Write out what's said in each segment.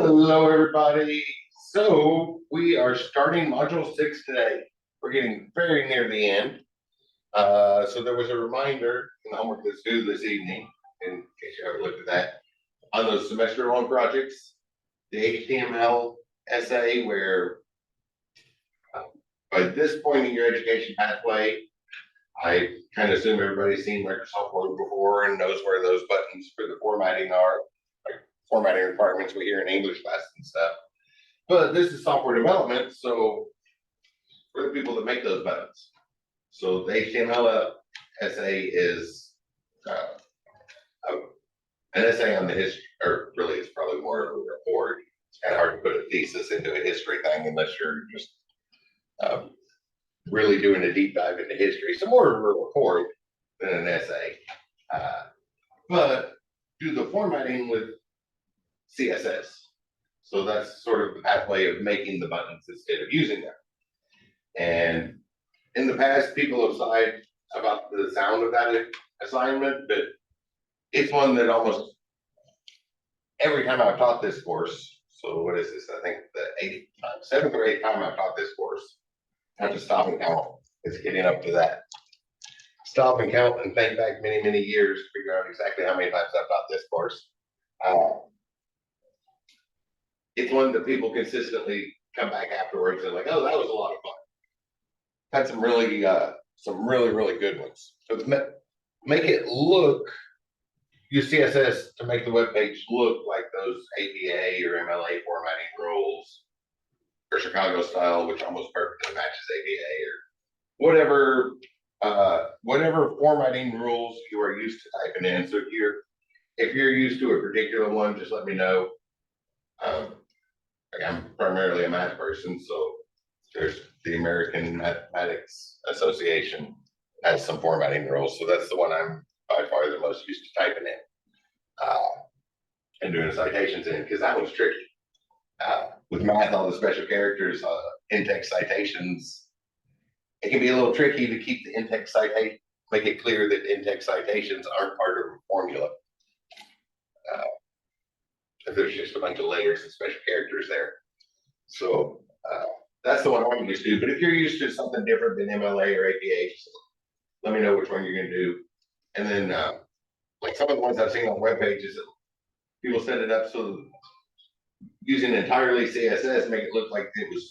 Hello, everybody. So we are starting module 6 today. We're getting very near the end. So there was a reminder in the homework that's due this evening, in case you haven't looked at that, on those semester-long projects, the HTML essay, where by this point in your education pathway, I kind of assume everybody's seen Microsoft Word before and knows where those buttons for the formatting are, like formatting requirements we hear in English classes and stuff. But this is software development, so for the people that make those buttons. So the HTML essay is an essay on the history, or really it's probably more of a report. It's kind of hard to put a thesis into a history thing unless you're just really doing a deep dive into history. So more of a report than an essay. But do the formatting with CSS. So that's sort of the pathway of making the buttons instead of using them. And in the past, people have sighed about the sound of that assignment, but it's one that almost every time I've taught this course, so what is this? I think the seventh or eighth time I've taught this course, I have to stop and count. It's getting up to that. Stop and count and think back many, many years to figure out exactly how many times I've taught this course. It's one that people consistently come back afterwards and like, oh, that was a lot of fun. Had some really, really good ones. So make it look, use CSS to make the web page look like those APA or MLA formatting rules, or Chicago style, which almost perfectly matches APA, or whatever formatting rules you are used to typing in. So if you're used to a particular one, just let me know. I'm primarily a math person, so there's the American Mathematics Association has some formatting rules. So that's the one I'm by far the most used to typing in and doing citations in, because that one's tricky. With math, all the special characters, in-text citations, it can be a little tricky to keep the in-text citation, make it clear that in-text citations aren't part of a formula. There's just a bunch of layers and special characters there. So that's the one I'm used to. But if you're used to something different than MLA or APA, just let me know which one you're going to do. And then, like some of the ones I've seen on web pages, people set it up so using entirely CSS, make it look like it was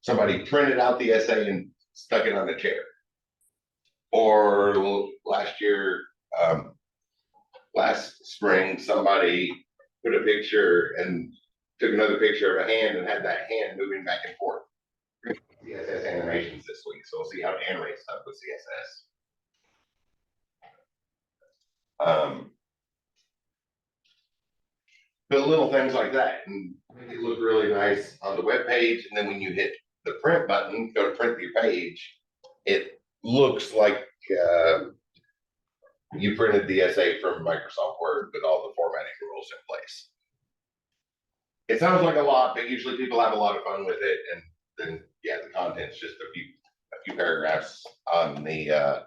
somebody printed out the essay and stuck it on a chair. Or last spring, somebody put a picture and took another picture of a hand and had that hand moving back and forth. CSS animations this week, so we'll see how to animate stuff with CSS. But little things like that, and make it look really nice on the web page. And then when you hit the print button, go to print your page, it looks like you printed the essay from Microsoft Word with all the formatting rules in place. It sounds like a lot, but usually people have a lot of fun with it. And then, yeah, the content's just a few paragraphs on the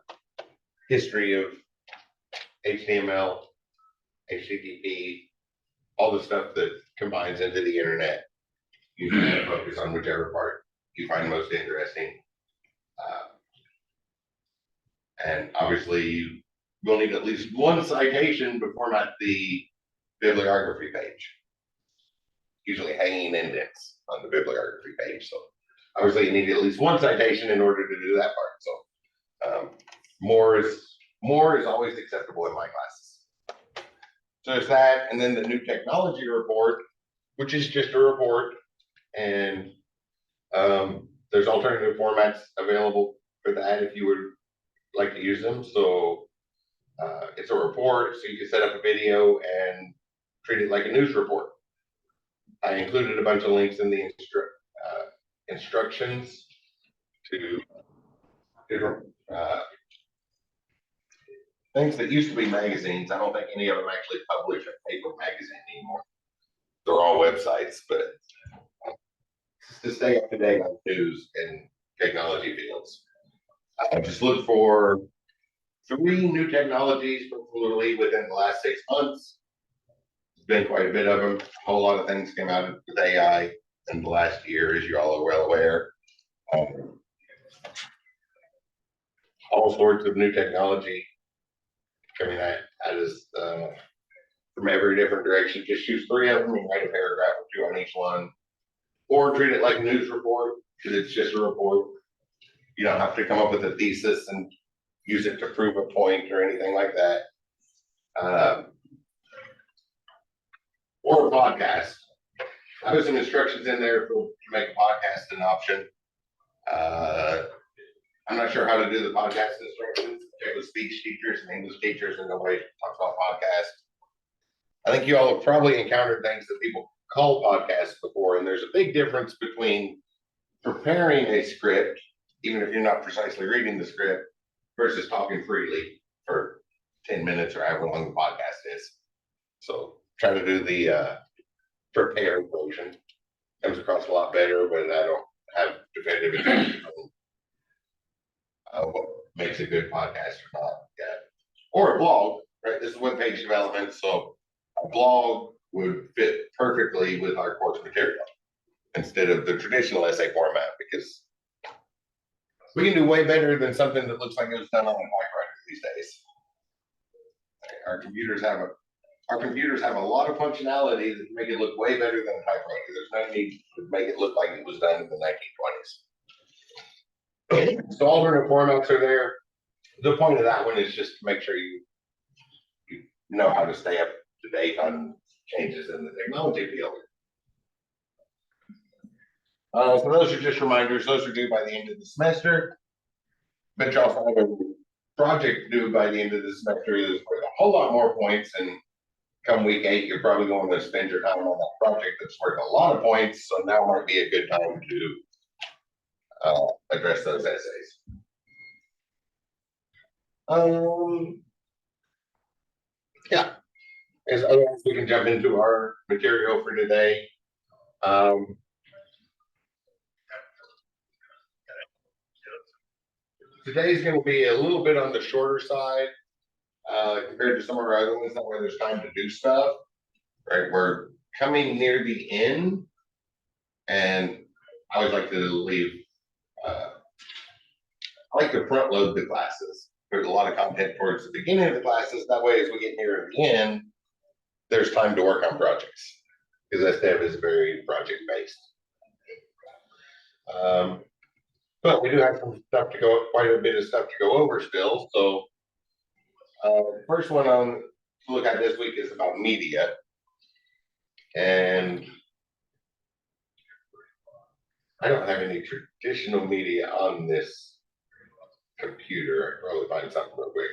history of HTML, HTTP, all the stuff that combines into the internet. You can focus on whichever part you find most interesting. And obviously, you'll need at least one citation to format the bibliography page. Usually hanging indents on the bibliography page. So obviously you need at least one citation in order to do that part. So more is always acceptable in my classes. So there's that, and then the new technology report, which is just a report, and there's alternative formats available for that if you would like to use them. So it's a report, so you can set up a video and treat it like a news report. I included a bunch of links in the instructions to different things that used to be magazines. I don't think any of them actually publish a paper magazine anymore. They're all websites, but to stay up to date on news and technology fields, I just look for 3 new technologies, particularly within the last 6 months, been quite a bit of them. A whole lot of things came out with AI in the last year, as you all are well aware. All sorts of new technology coming at us from every different direction. Just choose 3 of them and write a paragraph or 2 on each one, or treat it like a news report because it's just a report. You don't have to come up with a thesis and use it to prove a point or anything like that. Or a podcast. I put some instructions in there to make a podcast an option. I'm not sure how to do the podcast instructions. Check with speech teachers and English teachers and nobody talks about podcasts. I think you all have probably encountered things that people call podcasts before, and there's a big difference between preparing a script, even if you're not precisely reading the script, versus talking freely for 10 minutes or however long the podcast is. So try to do the prepared version. Comes across a lot better, but I don't have definitive information on what makes a good podcast or not yet. Or a blog, right? This is web-page development, so a blog would fit perfectly with our course material instead of the traditional essay format, because we can do way better than something that looks like it was done on a typewriter these days. Our computers have a lot of functionality that make it look way better than a typewriter. There's no need to make it look like it was done in the 1920s. So alternate formats are there. The point of that one is just to make sure you know how to stay up to date on changes in the technology field. So those are just reminders. Those are due by the end of the semester. But you also have a project due by the end of the semester that's worth a whole lot more points. And come week 8, you're probably going to spend your time on that project that's worth a lot of points. So now might be a good time to address those essays. Yeah. As otherwise, we can jump into our material for today. Today's going to be a little bit on the shorter side compared to some of our other ones. That way, there's time to do stuff. Right, we're coming near the end, and I always like to leave. I like to front load the classes. There's a lot of content towards the beginning of the classes. That way, as we get near the end, there's time to work on projects, because SDEV is very project based. But we do have some stuff to go, quite a bit of stuff to go over still. So first one to look at this week is about media. And I don't have any traditional media on this computer. I can probably find something real quick.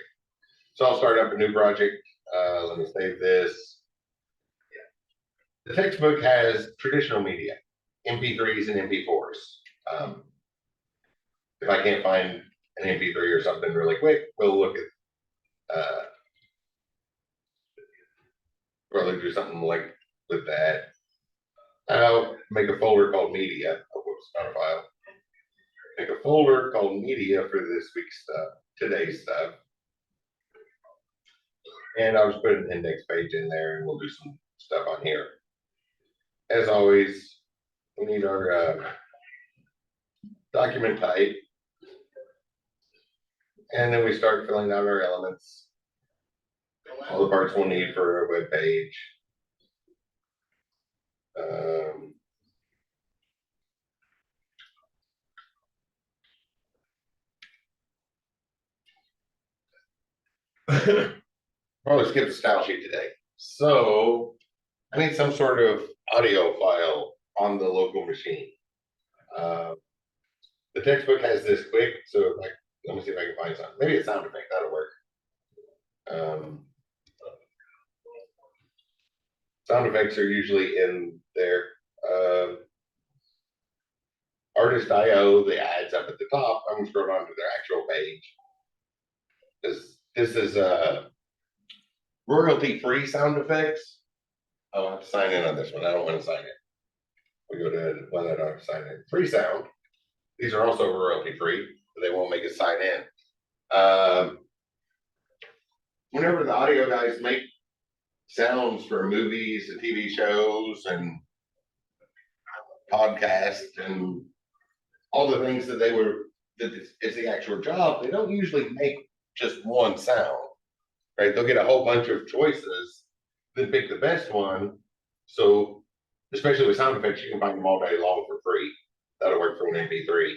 So I'll start up a new project. Let me save this. The textbook has traditional media, MP3s and MP4s. If I can't find an MP3 or something really quick, we'll look at probably do something like with that. I'll make a folder called media. Oh, whoops, not a file. Make a folder called media for this week's stuff, today's stuff. And I'll just put an index page in there and we'll do some stuff on here. As always, we need our document type. And then we start filling out our elements. All the parts we'll need for a web page. Probably skip the style sheet today. So I need some sort of audio file on the local machine. The textbook has this quick, so like, let me see if I can find something. Maybe a sound effect, that'll work. Sound effects are usually in there. Artist.io, the ads up at the top. I'm going to scroll down to their actual page. This is royalty-free sound effects. I'll have to sign in on this one. I don't want to sign in. We go to one that I don't have to sign in. Free sound. These are also royalty-free, but they won't make us sign in. Whenever the audio guys make sounds for movies and TV shows and podcasts and all the things that it's the actual job. They don't usually make just one sound, right? They'll get a whole bunch of choices, then pick the best one. So, especially with sound effects, you can find them all day long for free. That'll work for an MP3.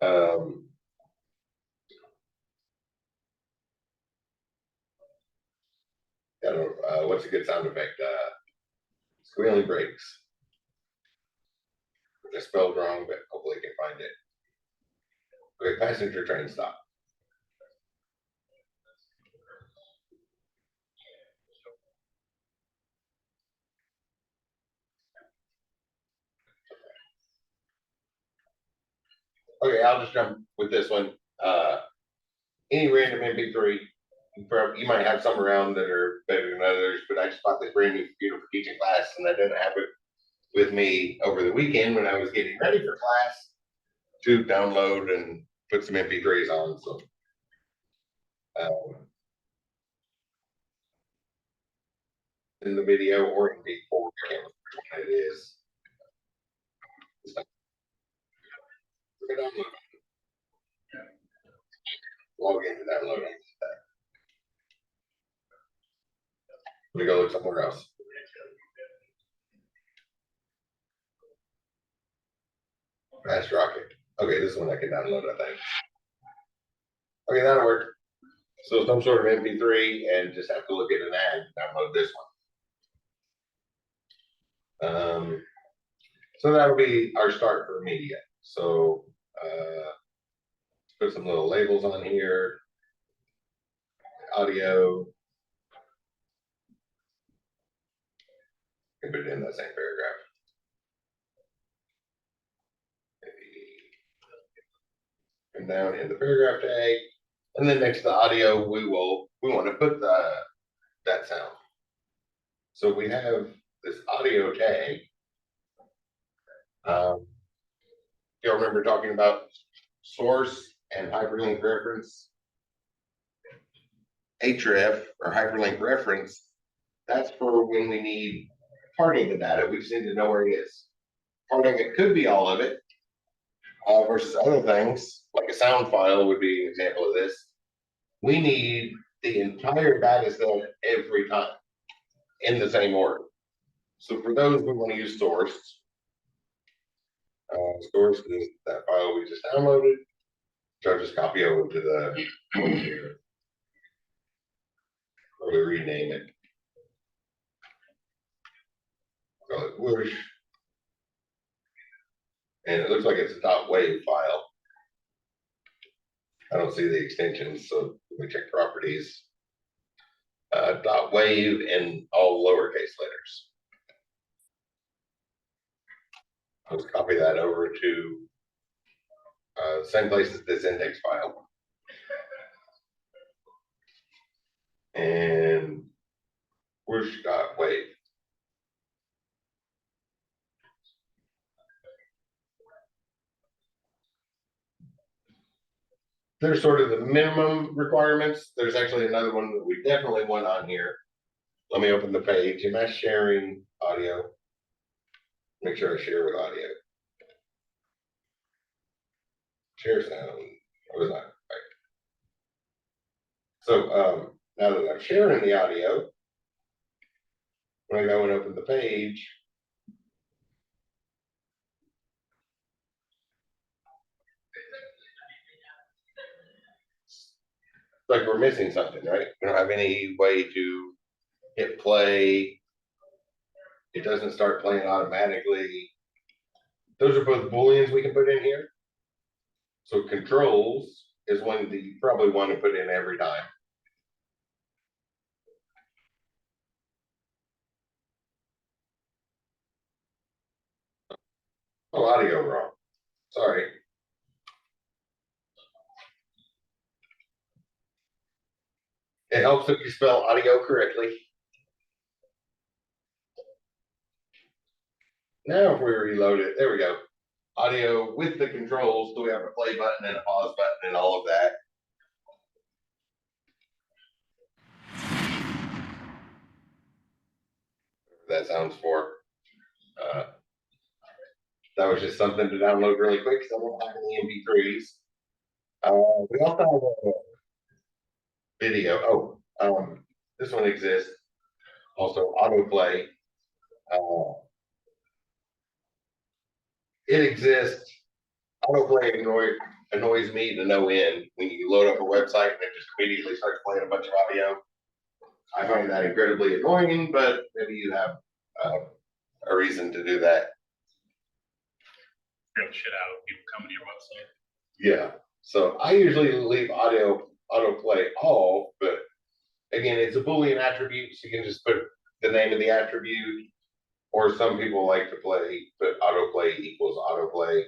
I don't know, what's a good sound effect? Squealing brakes. I spelled wrong, but hopefully you can find it. Okay, passenger train stop. Okay, I'll just jump with this one. Any random MP3, you might have some around that are better than others, but I just bought this brand new computer for teaching class, and I didn't have it with me over the weekend when I was getting ready for class to download and put some MP3s on. So, in the video or in MP4, I can't remember which one it is. Log in to download it. Let me go look somewhere else. Fast Rocket. Okay, this one I can download, I think. Okay, that'll work. So some sort of MP3 and just have to look at an ad and download this one. So that'll be our start for media. So put some little labels on here. Audio. Can put it in that same paragraph. Come down in the paragraph tag, and then next to the audio, we want to put that sound. So we have this audio tag. You'll remember talking about source and hyperlink reference. href or hyperlink reference, that's for when we need parting the data. We just need to know where it is. Parting it could be all of it, versus other things, like a sound file would be an example of this. We need the entire data set every time in the same order. So for those, we want to use source. Source is that file we just downloaded. So I'll just copy over to the or we rename it. Call it whoosh. And it looks like it's a .wav file. I don't see the extensions, so let me check properties. .wav in all lowercase letters. I'll just copy that over to same place as this index file. And whoosh.wav. There's sort of the minimum requirements. There's actually another one that we definitely want on here. Let me open the page. Am I sharing audio? Make sure I share with audio. Share sound. I was not right. So now that I'm sharing the audio, when I go and open the page, it's like we're missing something, right? We don't have any way to hit play. It doesn't start playing automatically. Those are both Booleans we can put in here. So controls is one that you probably want to put in every time. Oh, audio wrong. Sorry. It helps if you spell audio correctly. Now if we reload it, there we go. Audio with the controls. So we have a play button and a pause button and all of that. that sounds for. Uh, that was just something to download really quick because I don't have any MP3s. We also have a video. This one exists. Also, autoplay. It exists. Autoplay annoys me to no end when you load up a website and it just immediately starts playing a bunch of audio. I find that incredibly annoying, but maybe you have a reason to do that. Real shit out of people coming to your website. Yeah. So I usually leave autoplay off, but again, it's a Boolean attribute, so you can just put the name of the attribute, or some people like to put autoplay equals autoplay,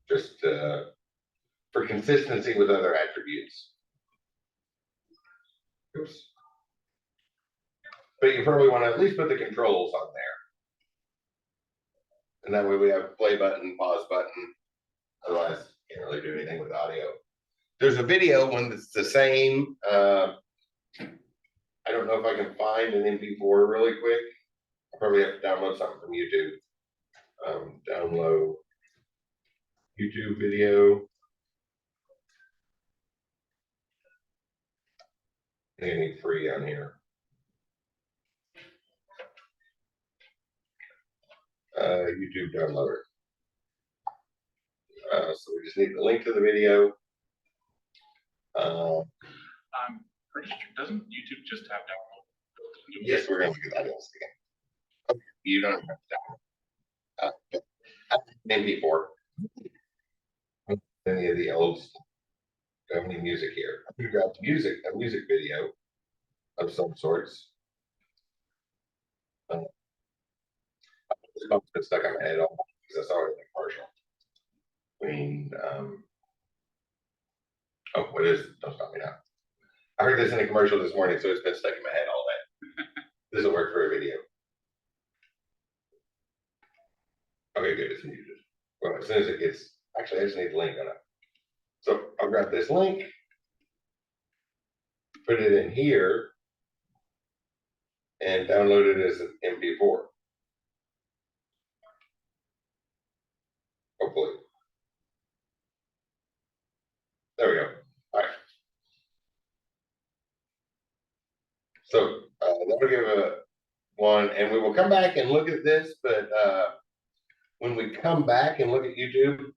just for consistency with other attributes. Oops. But you probably want to at least put the controls on there. And that way we have play button, pause button. Otherwise, you can't really do anything with audio. There's a video one that's the same. I don't know if I can find an MP4 really quick. I'll probably have to download something from YouTube. Download YouTube video. I think I need free on here. YouTube downloader. So we just need the link to the video. I'm pretty sure, doesn't YouTube just have download? Yes, we're going to get that in a second. Okay, you don't have to download. MP4. Any of the elves have any music here? I'm going to grab a music video of some sorts. This one's been stuck on my head all because I saw it in the commercial. I mean, what is it? Don't stop me now. I heard this in a commercial this morning, so it's been stuck in my head all day. This will work for a video. Okay, good. It's muted. Well, as soon as it gets, actually, I just need the link on it. So I'll grab this link, put it in here, and download it as an MP4. Hopefully. There we go. All right. So that'll give a one, and we will come back and look at this, but when we come back and look at YouTube,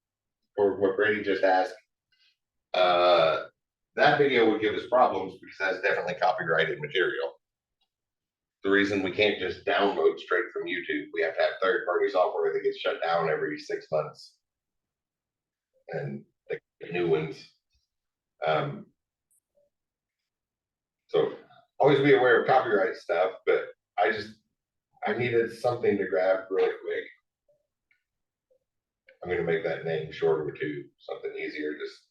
or what Brady just asked, that video would give us problems because that's definitely copyrighted material. The reason we can't just download straight from YouTube, we have to have third-party software that gets shut down every 6 months, and the new ones. So always be aware of copyright stuff, but I needed something to grab really quick. I'm going to make that name shorter too, something easier just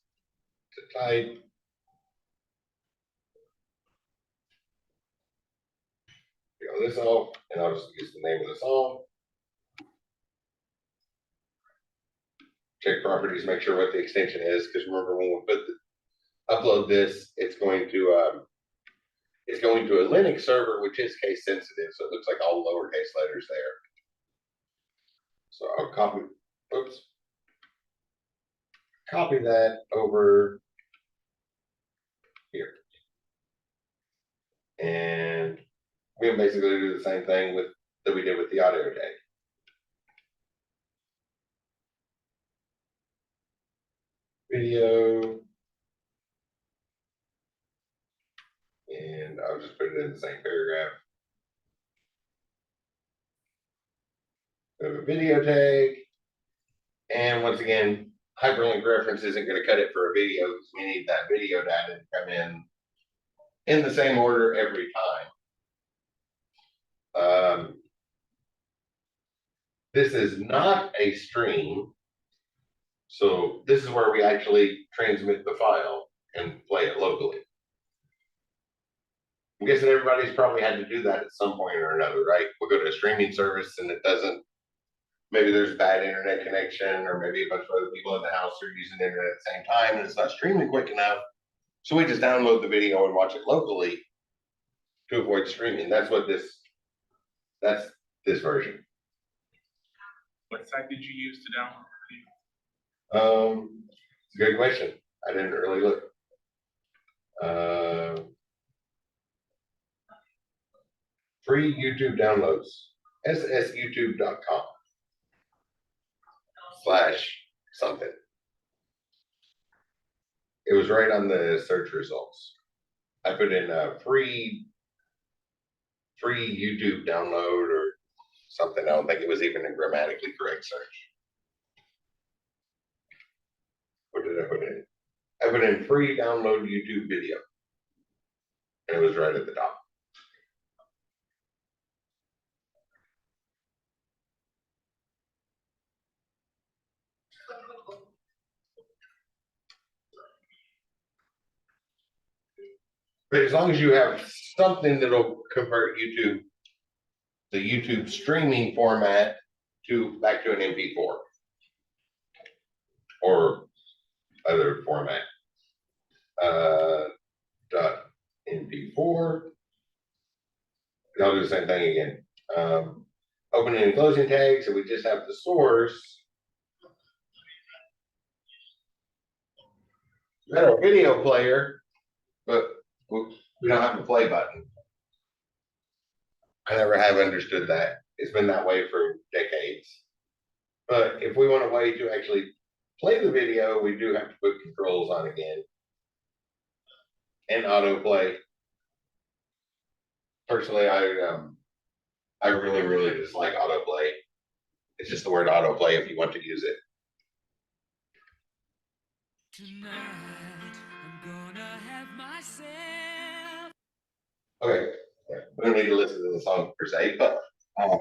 to type. This off, and I'll just use the name of the song. Check properties, make sure what the extension is, because remember when we upload this, it's going to a Linux server, which is case sensitive, so it looks like all lowercase letters there. So I'll copy that over here, and we can basically do the same thing that we did with the audio tag. Video, and I'll just put it in the same paragraph. We have a video tag, and once again, hyperlink reference isn't going to cut it for a video because we need that video data to come in the same order every time. This is not a stream, so this is where we actually transmit the file and play it locally. I'm guessing everybody's probably had to do that at some point or another, right? We'll go to a streaming service and it doesn't, maybe there's bad internet connection, or maybe a bunch of other people in the house are using the internet at the same time and it's not streaming quick enough. So we just download the video and watch it locally to avoid streaming. That's what this That's this version. What site did you use to download? It's a good question. I didn't really look. Free YouTube downloads, ssyoutube.com/something. It was right on the search results. I put in a free YouTube download or something. I don't think it was even a grammatically correct search. What did I put in? I put in free download YouTube video. And it was right at the top. But as long as you have something that'll convert YouTube, the YouTube streaming format back to an MP4 or other format. .mp4. I'll do the same thing again. Opening and closing tags, so we just have the source. We got a video player, but we don't have a play button. I never have understood that. It's been that way for decades. But if we want a way to actually play the video, we do have to put controls on again. And autoplay. Personally, I really, really dislike autoplay. It's just the word autoplay if you want to use it. Tonight, I'm gonna have myself. Okay, we don't need to listen to the song per se, but I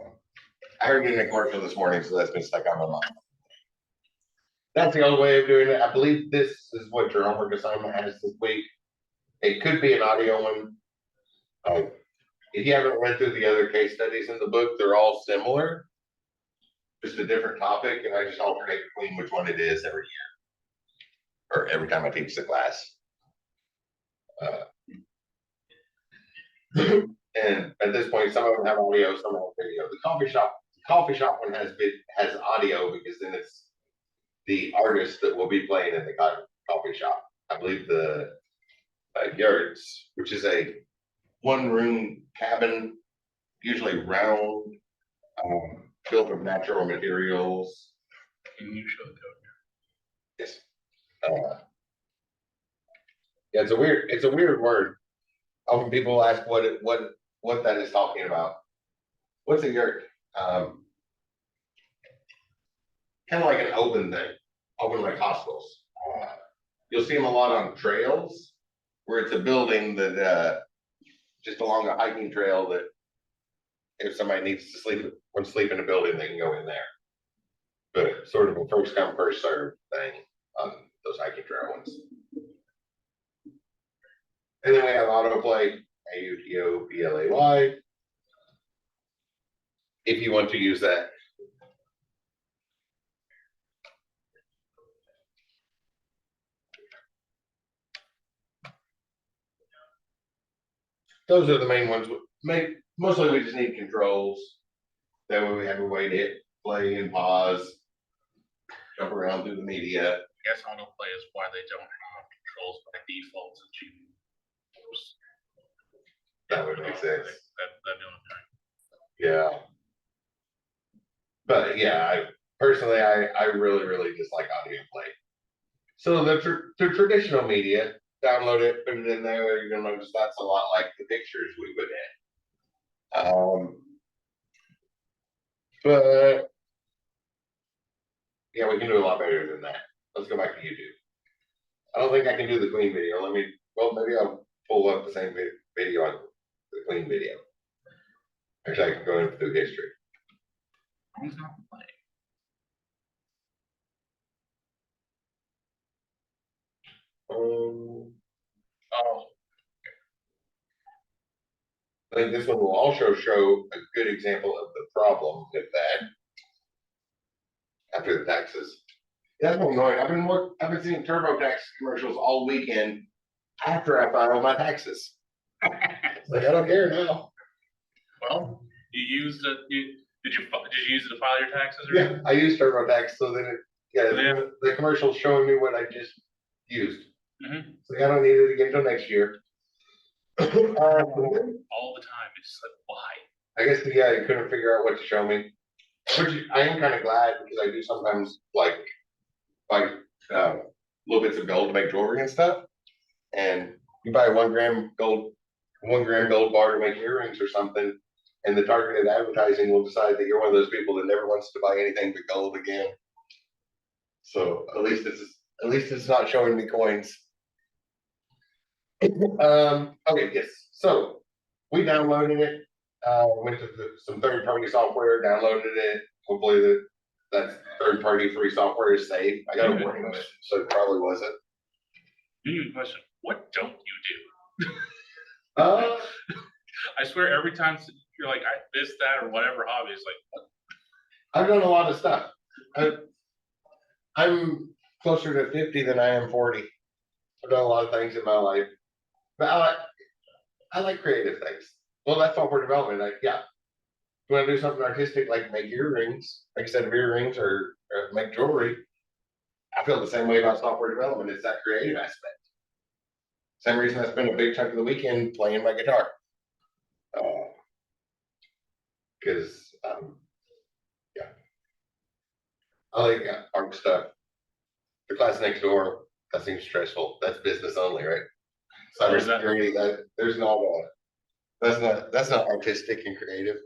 heard it in a commercial this morning, so that's been stuck on my mind. That's the only way of doing it. I believe this is what your homework assignment has this week. It could be an audio one. If you haven't read through the other case studies in the book, they're all similar, just a different topic, and I just alternate between which one it is every year, or every time I teach the class. And at this point, some of them have audio, some have video. The coffee shop one has audio because then it's the artist that will be playing in the coffee shop. I believe the Yurts, which is a one-room cabin, usually round, built of natural materials. Can you show the code? Yes. Yeah, it's a weird word. Often people ask what that is talking about. What's a yurt? Kind of like an open thing, open like hospitals. You'll see them a lot on trails where it's a building that just along a hiking trail that if somebody needs to sleep in a building, they can go in there. But sort of a first come, first served thing on those hiking trail ones. And then we have autoplay, AUTOPLAY, if you want to use that. Those are the main ones. Mostly we just need controls. That way we have a way to hit play and pause, jump around through the media. I guess autoplay is why they don't have controls by default since you that would make sense. That doing thing. Yeah. But yeah, I personally really, really dislike audio play. So the traditional media, download it, put it in there, you're gonna notice that's a lot like the pictures we put in. But yeah, we can do a lot better than that. Let's go back to YouTube. I don't think I can do the clean video. Maybe I'll pull up the same video on the clean video. Actually, I can go in through history. Who's not playing? Oh, I think this one will also show a good example of the problem with that. After the taxes. That's what annoying. I've been seeing TurboTax commercials all weekend after I file my taxes. Like I don't care now. Well, You used it, did you use it to file your taxes or? Yeah, I use TurboTax, so then the commercial's showing me what I just used. Mhm. So I don't need it again until next year. All the time, it's like, why? I guess, yeah, you couldn't figure out what to show me. Which I am kind of glad because I do sometimes like little bits of gold to make jewelry and stuff. And you buy a 1 gram gold bar to make earrings or something, and the targeted advertising will decide that you're one of those people that never wants to buy anything but gold again. So at least it's not showing me coins. Okay, yes. So we downloaded it. Went to some third-party software, downloaded it. Hopefully that third-party free software is safe. I got a warning message, so it probably wasn't. New question: what don't you do? Uh, I swear, every time you're like this, that, or whatever hobby, it's like, what? I've done a lot of stuff. I'm closer to 50 than I am 40. I've done a lot of things in my life, but I like creative things. Well, that's software development. Yeah. You want to do something artistic like make earrings, like I said, earrings or make jewelry. I feel the same way about software development. It's that creative aspect. Same reason I spend a big chunk of the weekend playing my guitar. Because, yeah, I like art stuff. The class next door, that seems stressful. That's business only, right? Cybersecurity, that's not artistic and creative.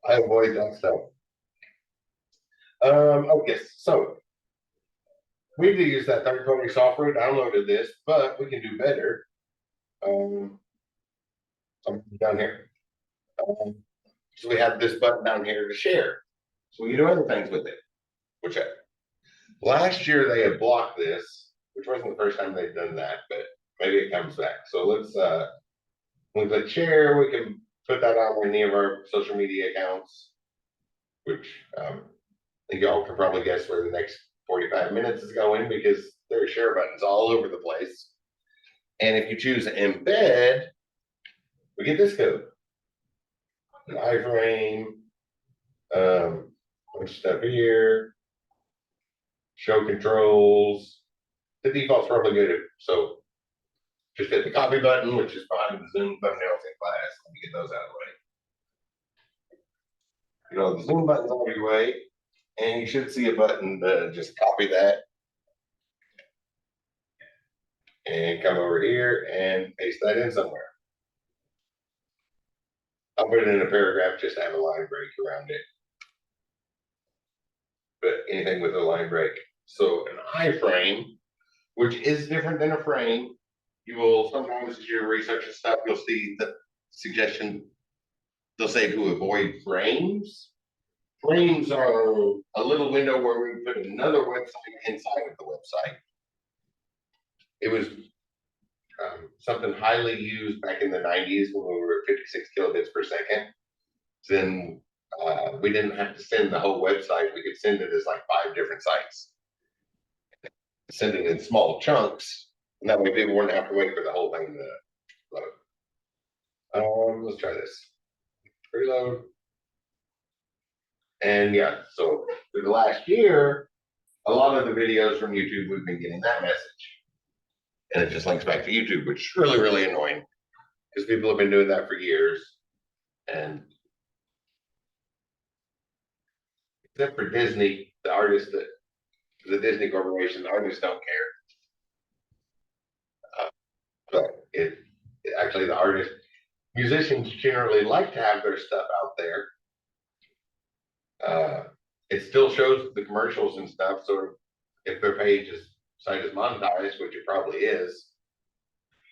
I avoid that stuff. Oh yes, so we do use that third-party software, downloaded this, but we can do better. Something down here. So we have this button down here to share. So we can do other things with it. Which last year they had blocked this, which wasn't the first time they'd done that, but maybe it comes back. So let's when we click share, we can put that on any of our social media accounts, which I think y'all can probably guess where the next 45 minutes is going because there are share buttons all over the place. And if you choose embed, we get this code. An iframe, bunch of stuff here, show controls. The default's probably good. So just hit the copy button, which is behind the Zoom thumbnails in class. Let me get those out of the way. You know, the Zoom button's out of your way, and you should see a button to just copy that and come over here and paste that in somewhere. I'll put it in a paragraph just to have a line break around it. But anything with a line break. So an iframe, which is different than a frame, you will sometimes as you're researching stuff, you'll see the suggestion, they'll say to avoid frames. Frames are a little window where we put another website inside of the website. It was something highly used back in the 90s when we were at 56 kilobits per second. Then we didn't have to send the whole website. We could send it as like 5 different sites. Send it in small chunks, and that way people wouldn't have to wait for the whole thing to load. Let's try this. Reload. And yeah, so for the last year, a lot of the videos from YouTube, we've been getting that message. And it just links back to YouTube, which is really, really annoying because people have been doing that for years. And except for Disney, the Disney Corporation, the artists don't care. But actually, musicians generally like to have their stuff out there. It still shows the commercials and stuff. So if their site is monetized, which it probably is,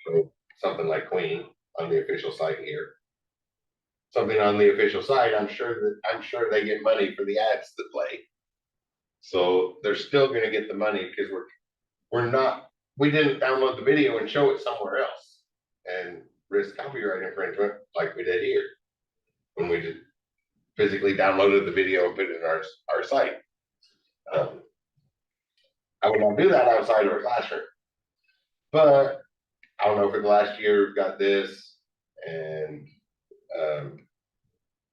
so something like Queen on the official site here, something on the official site, I'm sure they get money for the ads that play. So they're still going to get the money because we didn't download the video and show it somewhere else and risk copyright infringement like we did here when we just physically downloaded the video and put it in our site. I would not do that outside of a classroom. But I don't know, for the last year we've got this, and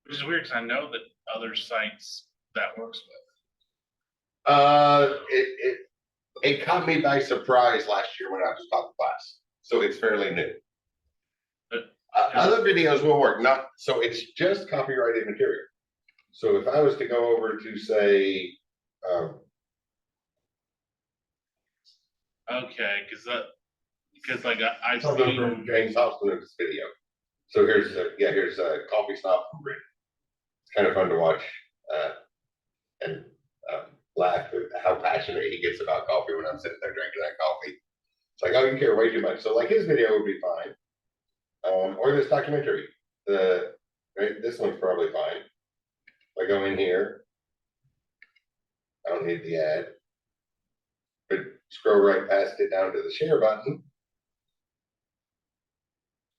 Which is weird because I know that other sites that works with. It caught me by surprise last year when I was taught the class, so it's fairly new. But Other videos will work, not, so it's just copyrighted material. So if I was to go over to say, okay, because like I've something seen. from James Hoskin's video. So here's a coffee stop from Rick. It's kind of fun to watch, and laugh at how passionate he gets about coffee when I'm sitting there drinking that coffee. It's like, oh, you care way too much. So like his video would be fine. Or this documentary. This one's probably fine. If I go in here, I don't need the ad. But scroll right past it down to the share button.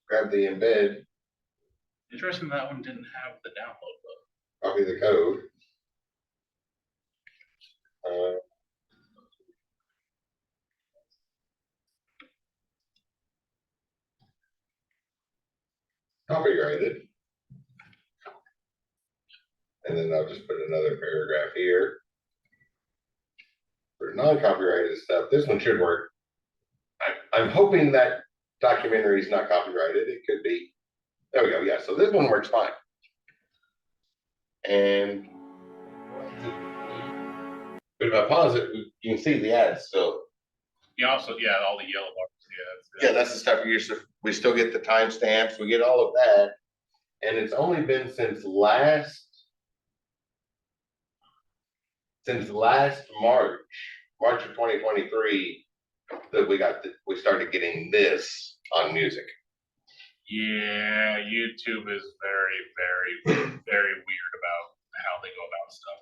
Grab the embed. Interesting that one didn't have the download button. Copy the code. Copyrighted. And then I'll just put another paragraph here. For non-copyrighted stuff, this one should work. I'm hoping that documentary is not copyrighted. It could be. There we go. Yeah, so this one works fine. And but if I pause it, you can see the ads still. Yeah, also, all the yellow bars. Yeah, that's the stuff we used to. We still get the timestamps. We get all of that, and it's only been since last March of 2023, that we started getting this on music. Yeah, YouTube is very, very, very weird about how they go about stuff.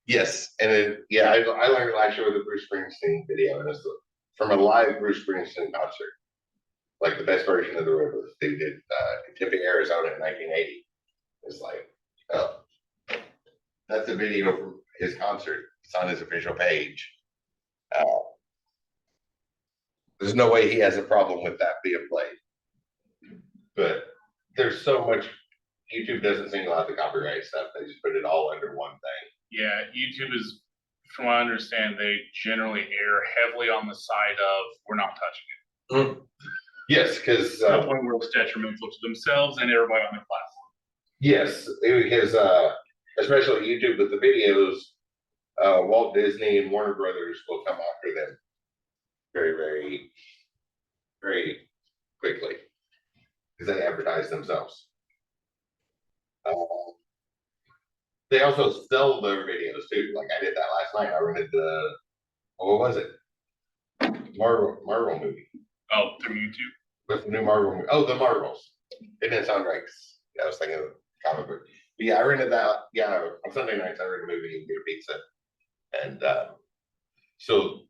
Yes, and I learned it last year with a Bruce Springsteen video, and it's from a live Bruce Springsteen concert, like the best version of the River they did in Tempe, Arizona in 1980. It's like, oh, that's a video from his concert. It's on his official page. There's no way he has a problem with that being played. But there's so much. YouTube doesn't single out the copyright stuff. They just put it all under one thing. Yeah, YouTube is, from what I understand, they generally err heavily on the side of we're not touching it. Yes, because to the point where it's detrimental to themselves and everybody on the platform. Yes, because especially YouTube with the videos, Walt Disney and Warner Brothers will come after them very, very, very quickly because they advertise themselves. They also sell their videos too. Like I did that last night. I rented what was it? Marvel movie. Oh, through YouTube? With the new Marvel movie. Oh, the Marvels. It didn't sound right. I was thinking of comic book. But yeah, I rented that. Yeah, on Sunday nights I rent a movie and get a pizza. And so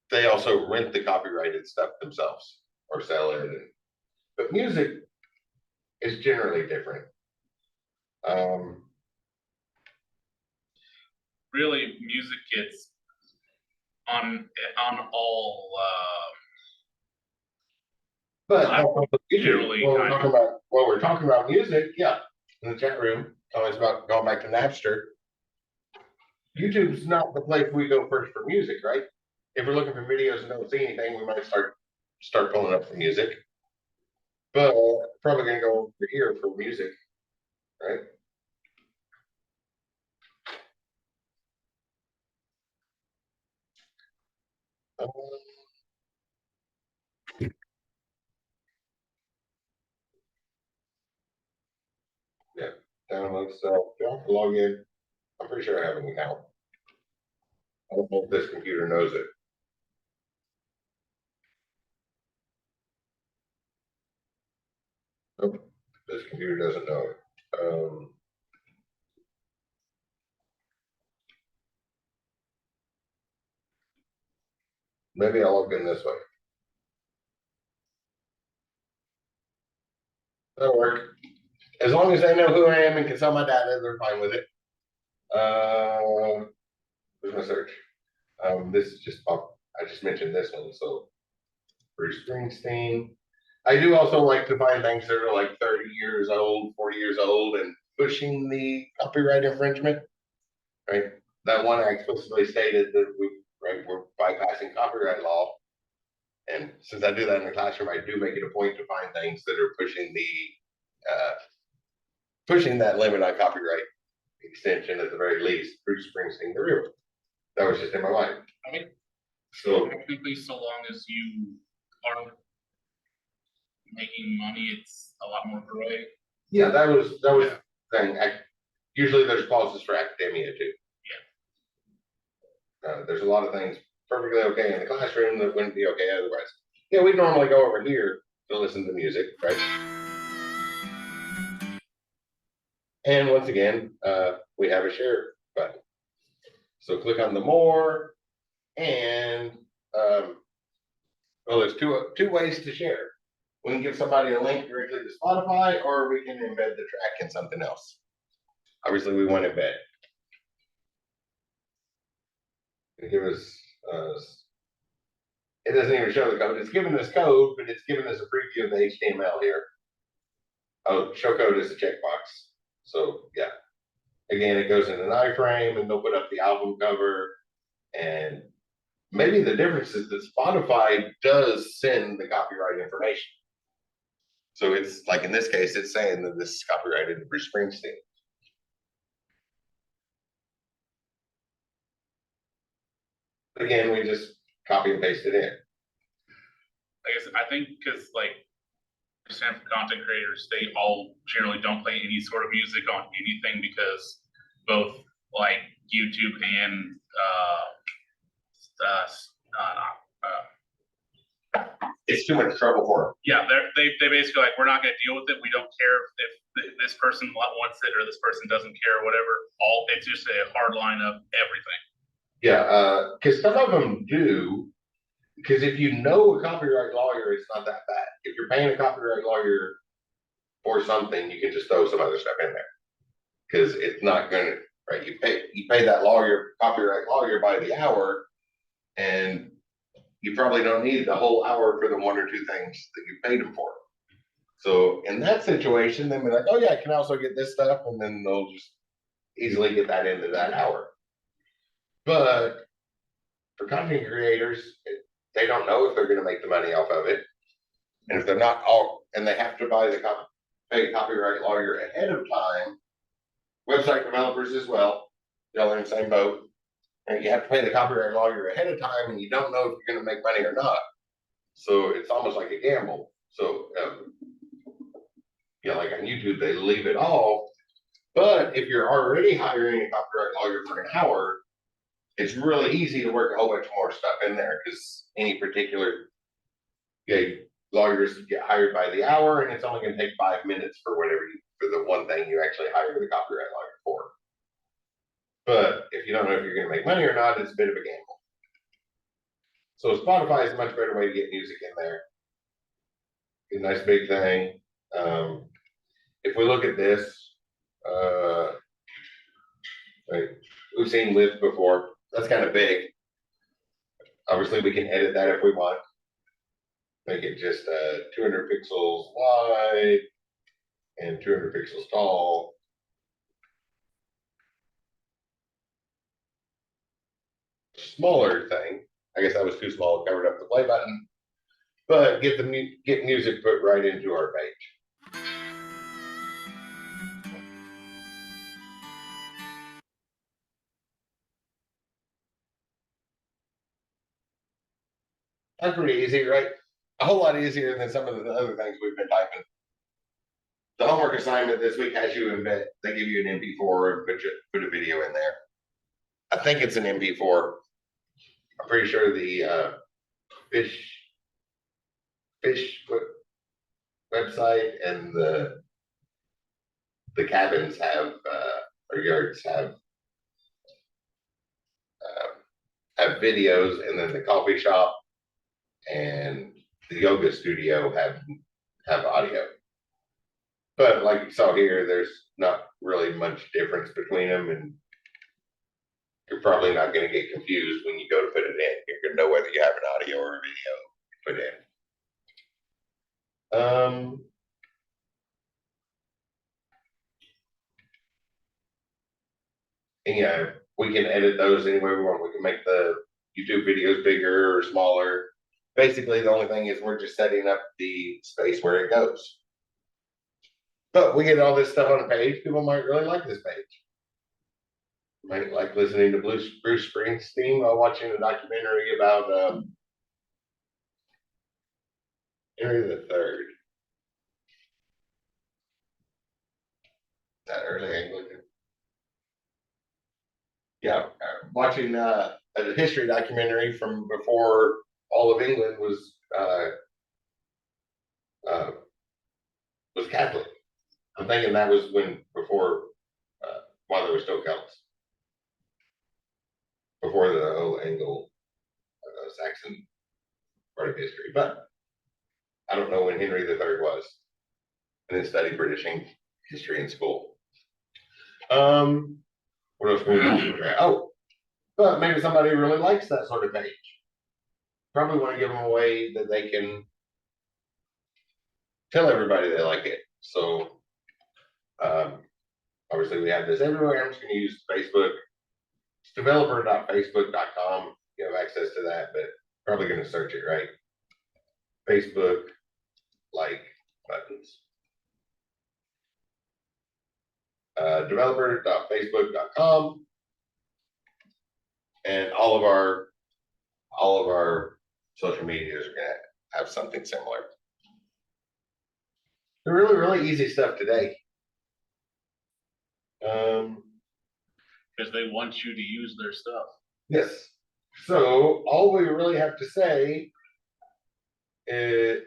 they also rent the copyrighted stuff themselves or sell it. But music is generally different. Really, music gets on all. But generally, we're talking about music, yeah. In the chat room, always about going back to Napster. YouTube's not the place we go first for music, right? If we're looking for videos and don't see anything, we might start pulling up the music. But probably gonna go over here for music, right? Yeah, download stuff. Don't have to log in. I'm pretty sure I have an account. I don't know if this computer knows it. Nope, this computer doesn't know it. Maybe I'll log in this way. That'll work. As long as they know who I am and can sell my data, they're fine with it. Where's my search? This is just I just mentioned this one, so Bruce Springsteen. I do also like to find things that are like 30 years old, 40 years old, and pushing the copyright infringement, right? That one I explicitly stated that we're bypassing copyright law. And since I do that in the classroom, I do make it a point to find things that are pushing that limit on copyright extension at the very least. Bruce Springsteen, the real. That was just in my mind. I mean, So technically, so long as you are making money, it's a lot more gray. yeah, that was thing. Usually there's clauses for academia too. Yeah. There's a lot of things perfectly okay in the classroom that wouldn't be okay otherwise. Yeah, we normally go over here to listen to music, right? And once again, we have a share button. So click on the more, and well, there's two ways to share. We can give somebody a link directly to Spotify, or we can embed the track in something else. Obviously, we want to embed. Give us, it doesn't even show the code. It's giving us code, but it's giving us a preview of the HTML here. Oh, show code is a checkbox. So yeah, again, it goes in an iframe, and they'll put up the album cover. And maybe the difference is that Spotify does send the copyright information. So it's like in this case, it's saying that this is copyrighted to Bruce Springsteen. Again, we just copy and paste it in. I think because like percent for content creators, they all generally don't play any sort of music on anything because both like YouTube and it's too much trouble for them. Yeah, they basically like, we're not going to deal with it. We don't care if this person wants it or this person doesn't care or whatever. It's just a hard line of everything. Yeah, because some of them do. Because if you know a copyright lawyer, it's not that bad. If you're paying a copyright lawyer for something, you can just throw some other stuff in there. Because it's not going to, right? You pay that copyright lawyer by the hour, and you probably don't need the whole hour for the one or two things that you paid them for. So in that situation, then we're like, oh yeah, I can also get this stuff, and then they'll just easily get that into that hour. But for content creators, they don't know if they're going to make the money off of it. And if they're not and they have to pay a copyright lawyer ahead of time, website developers as well, they're in the same boat. And you have to pay the copyright lawyer ahead of time, and you don't know if you're going to make money or not. So it's almost like a gamble. So, like on YouTube, they leave it off. But if you're already hiring a copyright lawyer for an hour, it's really easy to work a whole bunch more stuff in there because any particular lawyers get hired by the hour, and it's only going to take 5 minutes for the one thing you actually hire the copyright lawyer for. But if you don't know if you're going to make money or not, it's a bit of a gamble. So Spotify is a much better way to get music in there. A nice big thing. If we look at this, right, we've seen Live before. That's kind of big. Obviously, we can edit that if we want. Make it just 200 pixels wide and 200 pixels tall. Smaller thing. I guess that was too small. It covered up the play button. But get music put right into our page. That's pretty easy, right? A whole lot easier than some of the other things we've been typing. The homework assignment this week has you embed. They give you an MP4 and put a video in there. I think it's an MP4. I'm pretty sure the fish website and the cabins have or yards have videos, and then the coffee shop and the yoga studio have audio. But like you saw here, there's not really much difference between them, and you're probably not going to get confused when you go to put it in. You're going to know whether you have an audio or a video put in. And yeah, we can edit those any way we want. We can make the YouTube videos bigger or smaller. Basically, the only thing is we're just setting up the space where it goes. But we get all this stuff on a page. People might really like this page. Might like listening to Bruce Springsteen while watching a documentary about Henry the Third. That early Anglican. Yeah, watching a history documentary from before all of England uh, was Catholic. I'm thinking that was before while they were still Celts, before the whole Anglo-Saxon part of history. But I don't know when Henry the Third was. I didn't study British history in school. What else can we do? Oh, but maybe somebody really likes that sort of page. Probably want to give them a way that they can tell everybody they like it. So obviously we have this everywhere. I'm just going to use Facebook. It's developer.facebook.com. You have access to that, but probably going to search it, right? Facebook like buttons. Developer.facebook.com. And all of our social medias are going to have something similar. They're really, really easy stuff today. Because they want you to use their stuff. Yes. So all we really have to say is,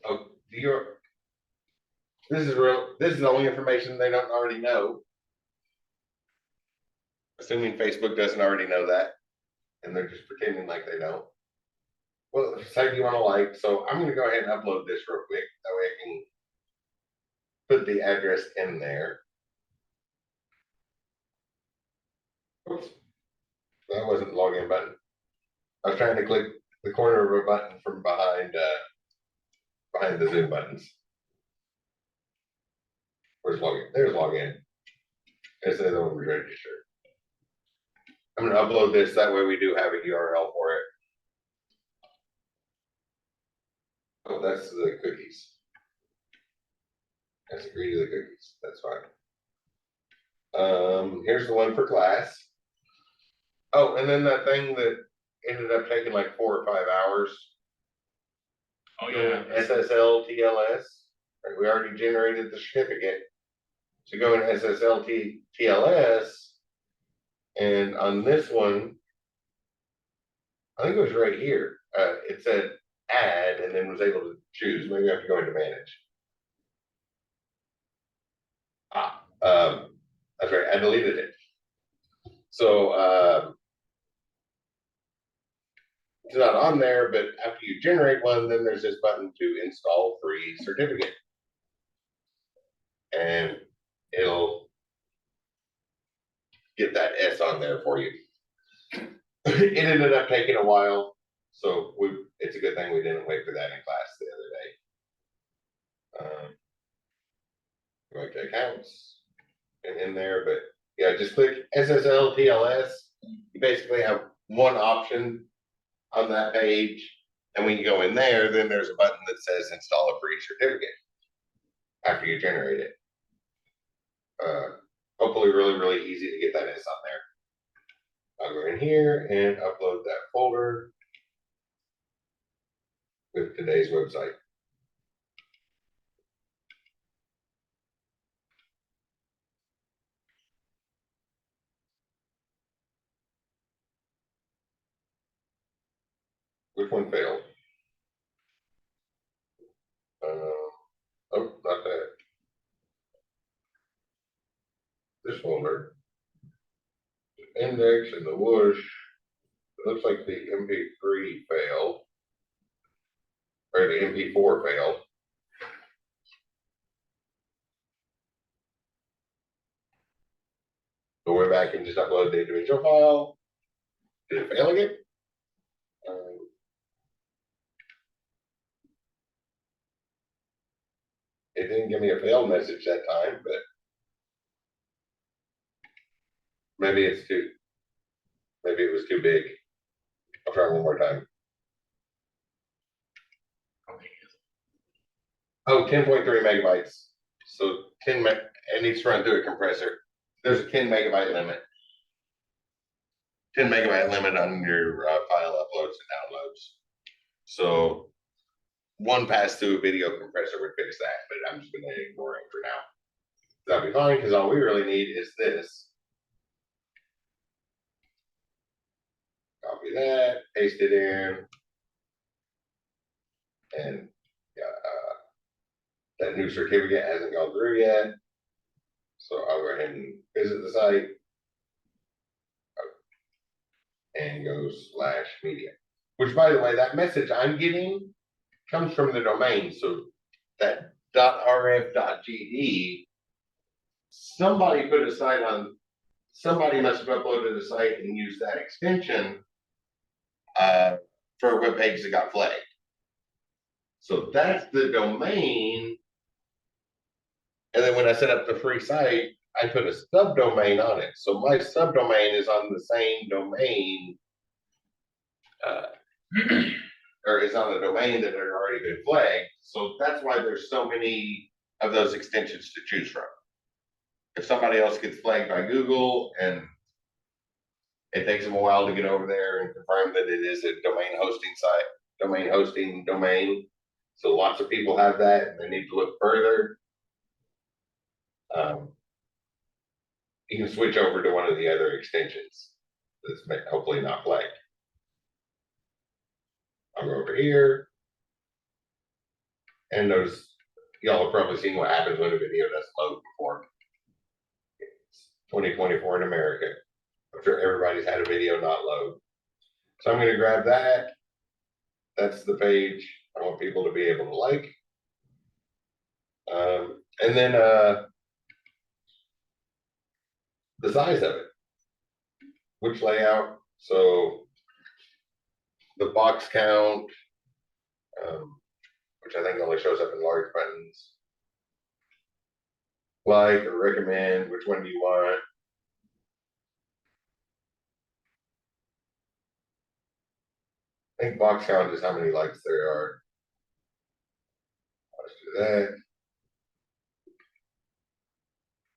oh, this is real. This is the only information they don't already know. Assuming Facebook doesn't already know that, and they're just pretending like they don't. Well, say you want to like, so I'm going to go ahead and upload this real quick. That way I can put the address in there. Oops, that wasn't the login button. I was trying to click the corner of a button from behind the Zoom buttons. Where's login? There's login. It says I'm registered. I'm going to upload this. That way we do have a URL for it. Oh, that's the cookies. Let's agree to the cookies. That's fine. Here's the one for class. Oh, and then that thing that ended up taking like 4 or 5 hours. Oh yeah. SSL TLS. Right, we already generated the certificate. So go in SSL TLS, and on this one, I think it was right here. It said add, and then was able to choose. Maybe I have to go into manage. That's right. I deleted it. So it's not on there, but after you generate one, then there's this button to install free certificate. And it'll get that S on there for you. It ended up taking a while, so it's a good thing we didn't wait for that in class the other day. Go back to accounts and in there, but yeah, just click SSL TLS. You basically have one option on that page, and when you go in there, then there's a button that says install a free certificate after you generate it. Hopefully really, really easy to get that S on there. I'll go in here and upload that folder with today's website. Which one failed? Oh, not that. This folder. Index and the whoosh. It looks like the MP3 failed. Or the MP4 failed. Go way back and just upload the individual file. Did it fail again? It didn't give me a fail message that time, but Maybe it's too, maybe it was too big. I'll try one more time. Oh, 10.3 megabytes. So 10 meg, it needs to run through a compressor. There's a 10 megabyte limit. 10 megabyte limit on your file uploads and downloads. So one pass through video compressor would fix that, but I'm just going to ignore it for now. That'll be fine because all we really need is this. Copy that, paste it in, and that new certificate hasn't gone through yet. So I'll go ahead and visit the site and go /media. Which, by the way, that message I'm getting comes from the domain. So that .rf.gd, somebody put a site on, somebody must have uploaded a site and used that extension for a web page that got flagged. So that's the domain. And then when I set up the free site, I put a subdomain on it. So my subdomain is on the same domain, or is on the domain that had already been flagged. So that's why there's so many of those extensions to choose from. If somebody else gets flagged by Google and it takes them a while to get over there and confirm that it is a domain hosting site, domain hosting domain. So lots of people have that and they need to look further. You can switch over to one of the other extensions that's hopefully not flagged. I'll go over here and notice y'all have probably seen what happens when a video doesn't load before. It's 2024 in America. I'm sure everybody's had a video not load. So I'm going to grab that. That's the page I want people to be able to like. And then the size of it, which layout. So the box count, which I think only shows up in large buttons. Like or recommend, which one do you want? I think box count is how many likes there are. Let's do that.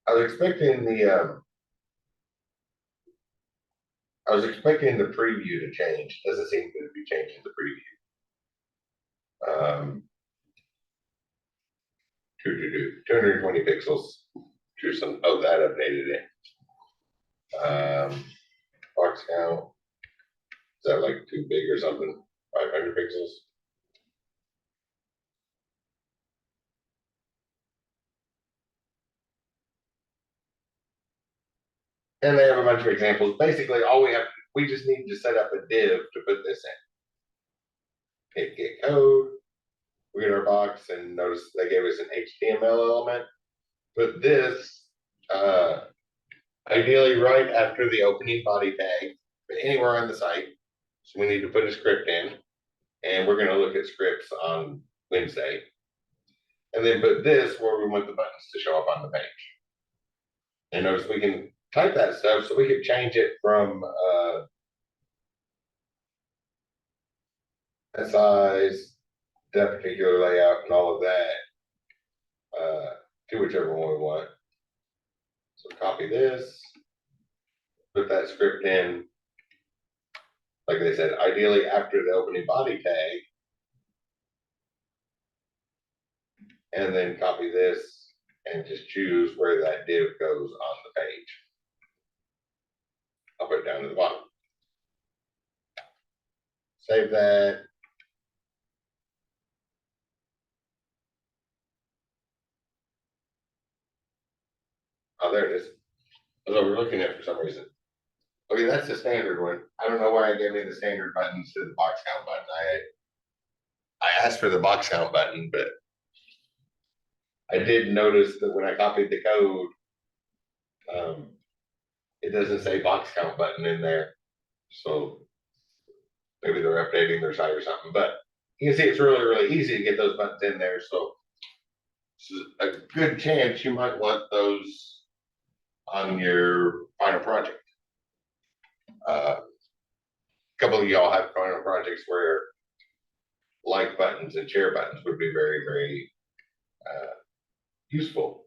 I was expecting the preview to change. Doesn't seem to be changing the preview. 220 pixels. Do some. Oh, that updated it. Box count. Is that like too big or something? 500 pixels. And they have a bunch of examples. Basically, all we just need to set up a div to put this in. Hit get code. We get our box and notice they gave us an HTML element. Put this ideally right after the opening body tag, but anywhere on the site. So we need to put a script in, and we're going to look at scripts on Wednesday. And then put this where we want the buttons to show up on the page. And notice we can type that stuff, so we could change it from that size, that particular layout, and all of that to whichever one we want. So copy this, put that script in, like they said, ideally after the opening body tag, and then copy this and just choose where that div goes on the page. I'll put it down to the bottom. Save that. Oh, there it is. I was overlooking it for some reason. Okay, that's the standard one. I don't know why I gave me the standard buttons to the box count button. I asked for the box count button, but I did notice that when I copied the code, it doesn't say box count button in there. So maybe they're updating their site or something. But you can see it's really, really easy to get those buttons in there. So it's a good chance you might want those on your final project. Couple of y'all have final projects where like buttons and share buttons would be very, very useful.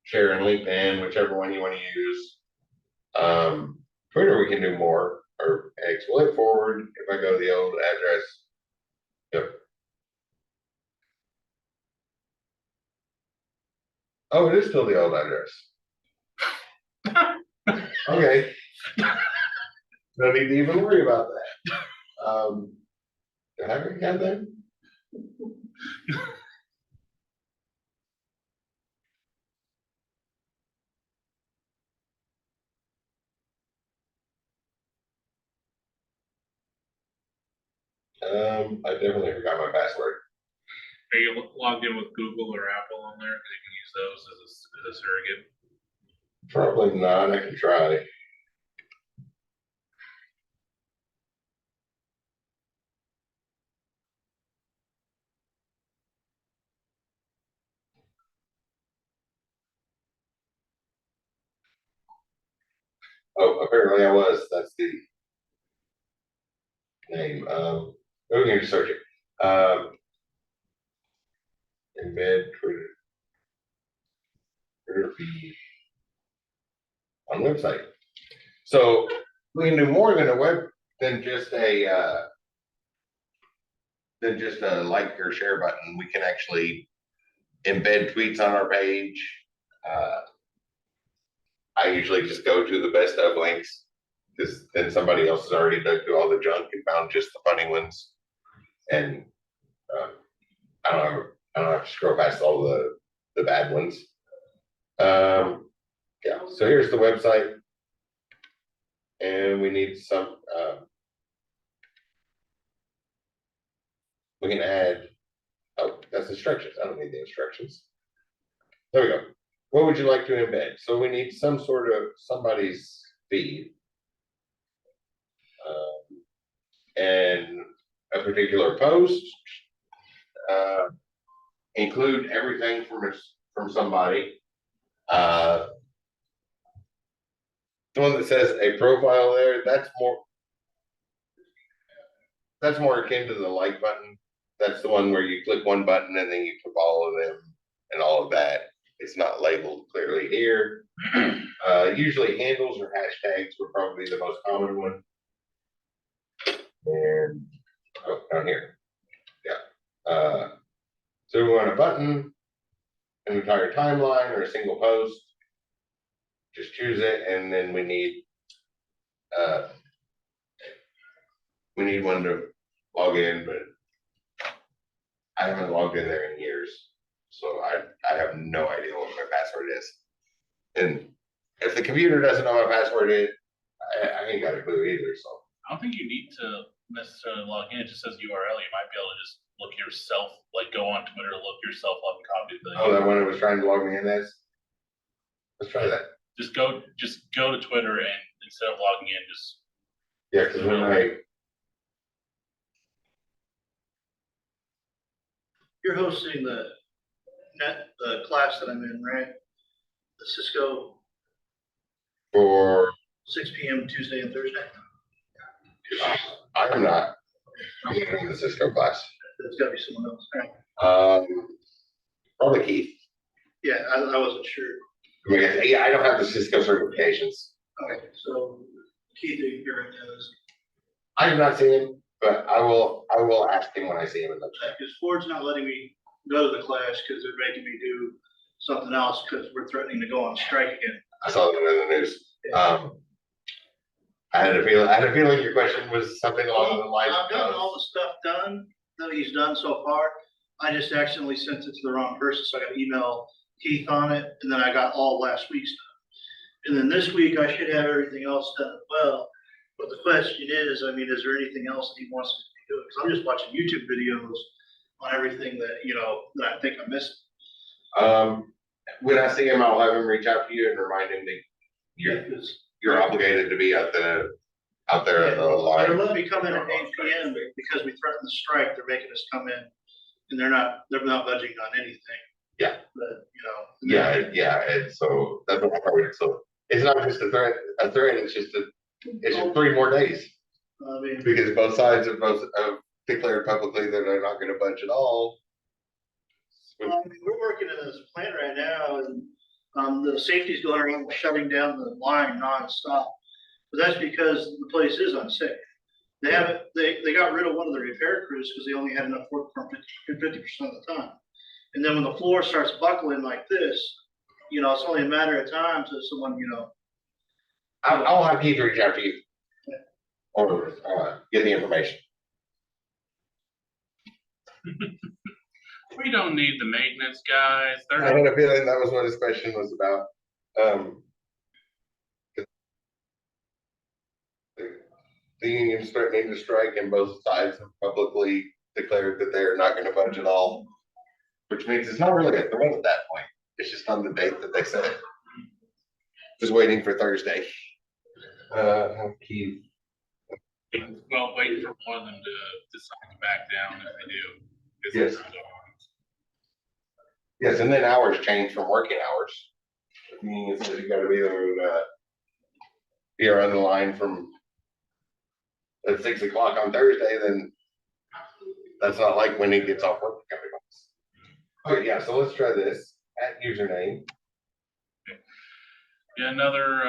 Share and LinkedIn, whichever one you want to use. Twitter, we can do more, or X. Will it forward if I go to the old address? Yep. Oh, it is still the old address. Okay. No need to even worry about that. Do I have it got that? I definitely forgot my password. Are you logged in with Google or Apple on there? Because you can use those as a surrogate. Probably not. I can try. Oh, apparently I was. That's the name. We can just search it. Embed Twitter. Twitter feed on website. So we can do more than a web than just a like or share button. We can actually embed tweets on our page. I usually just go to the best of links because then somebody else has already dug through all the junk and found just the funny ones, and I don't have to scroll past all the bad ones. Yeah. So here's the website, and we need some. We can add. Oh, that's instructions. I don't need the instructions. There we go. What would you like to embed? So we need some sort of somebody's feed. And a particular post. Include everything from somebody. The one that says a profile there, that's more akin to the like button. That's the one where you click one button and then you click all of them and all of that. It's not labeled clearly here. Usually handles or hashtags were probably the most common one. And down here. Yeah. So we want a button, an entire timeline, or a single post. Just choose it, and then we need one to log in, but I haven't logged in there in years, so I have no idea what my password is. And if the computer doesn't know what my password is, I ain't got a clue either. So I don't think you need to necessarily log in. It just says URL. You might be able to just look yourself, like go on Twitter, look yourself up, and copy the. Oh, that one I was trying to log me in as. Let's try that. Just go to Twitter, and instead of logging in, just yeah, because when you're hosting the class that I'm in, right? The Cisco for 6 p.m. Tuesday and Thursday. I'm not in the Cisco class. There's got to be someone else. Right? Probably Keith. Yeah, I wasn't sure. I don't have the Cisco certifications. Okay, so Keith, you're in those. I have not seen him, but I will ask him when I see him in the chat. Because Ford's not letting me go to the class because they're making me do something else because we're threatening to go on strike again. I saw that in the news. I had a feeling your question was something along the lines. I've gotten all the stuff done that he's done so far. I just accidentally sent it to the wrong person, so I got to email Keith on it, and then I got all last week's stuff. And then this week I should have everything else done as well. But the question is, I mean, is there anything else that he wants us to be doing? Because I'm just watching YouTube videos on everything that that I think I'm missing. When I see him, I'll have him reach out to you and remind him that you're obligated to be out there at the line. They're letting me come in at 8 p.m. because we threatened the strike. They're making us come in, and they're not budging on anything. Yeah. But Yeah. And so that's what I heard. So It's not just a threat, it's just it's just 3 more days. I mean, Because both sides have declared publicly that they're not gonna budge at all. well, I mean, we're working in this plant right now and, the safety's going around shutting down the line nonstop. But that's because the place is unsafe. They haven't, they got rid of one of the repair crews because they only had enough work for 50% of the time. And then when the floor starts buckling like this, you know, it's only a matter of time till someone, you know. I'll have Keith reach out to you. Or, get the information. We don't need the maintenance guys. I They're had a feeling that was what his question was about. The union's threatening to strike and both sides have publicly declared that they are not gonna budge at all. Which means it's not really a threat at that point. It's just on the date that they said it. Just waiting for Thursday. Keith. well waiting for one of them to decide to back down if they do. 'Cause Yes. it's not on. Yes, and then hours change from working hours. The union says you gotta be there, be around the line from at 6 o'clock on Thursday, then that's not like when he gets off work. Okay, yeah, so let's try this at username. Yeah, another,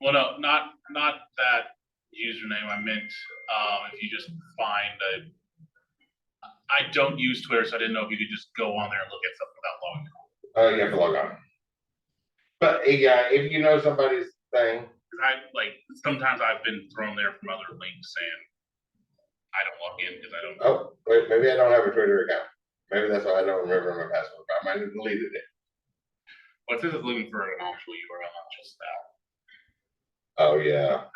well, no, not that username. I meant, if you just find I don't use Twitter, so I didn't know if you could just go on there and look at something without logging. You have to log on. But yeah, if you know somebody's thing, 'Cause sometimes I've been thrown there from other links and I don't log in because I don't. oh, wait, maybe I don't have a Twitter account. Maybe that's why I don't remember my password. I might have deleted it. Well, it says it's looking for an actual URL, not just that. Oh, yeah.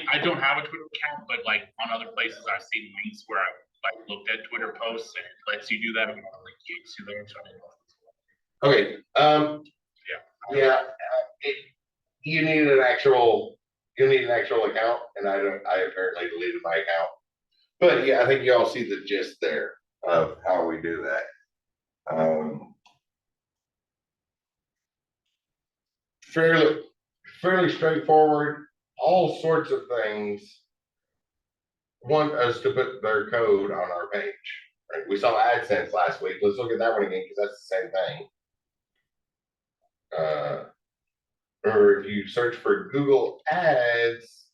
I don't have a Twitter account, but like on other places, I've seen links where I've looked at Twitter posts and it lets you do that. And it like takes you there. So I don't know. Okay, yeah, you need an actual account, and I apparently deleted my account. But yeah, I think you all see the gist there of how we do that. Fairly straightforward, all sorts of things want us to put their code on our page. Right? We saw AdSense last week. Let's look at that one again because that's the same thing. Or if you search for Google Ads,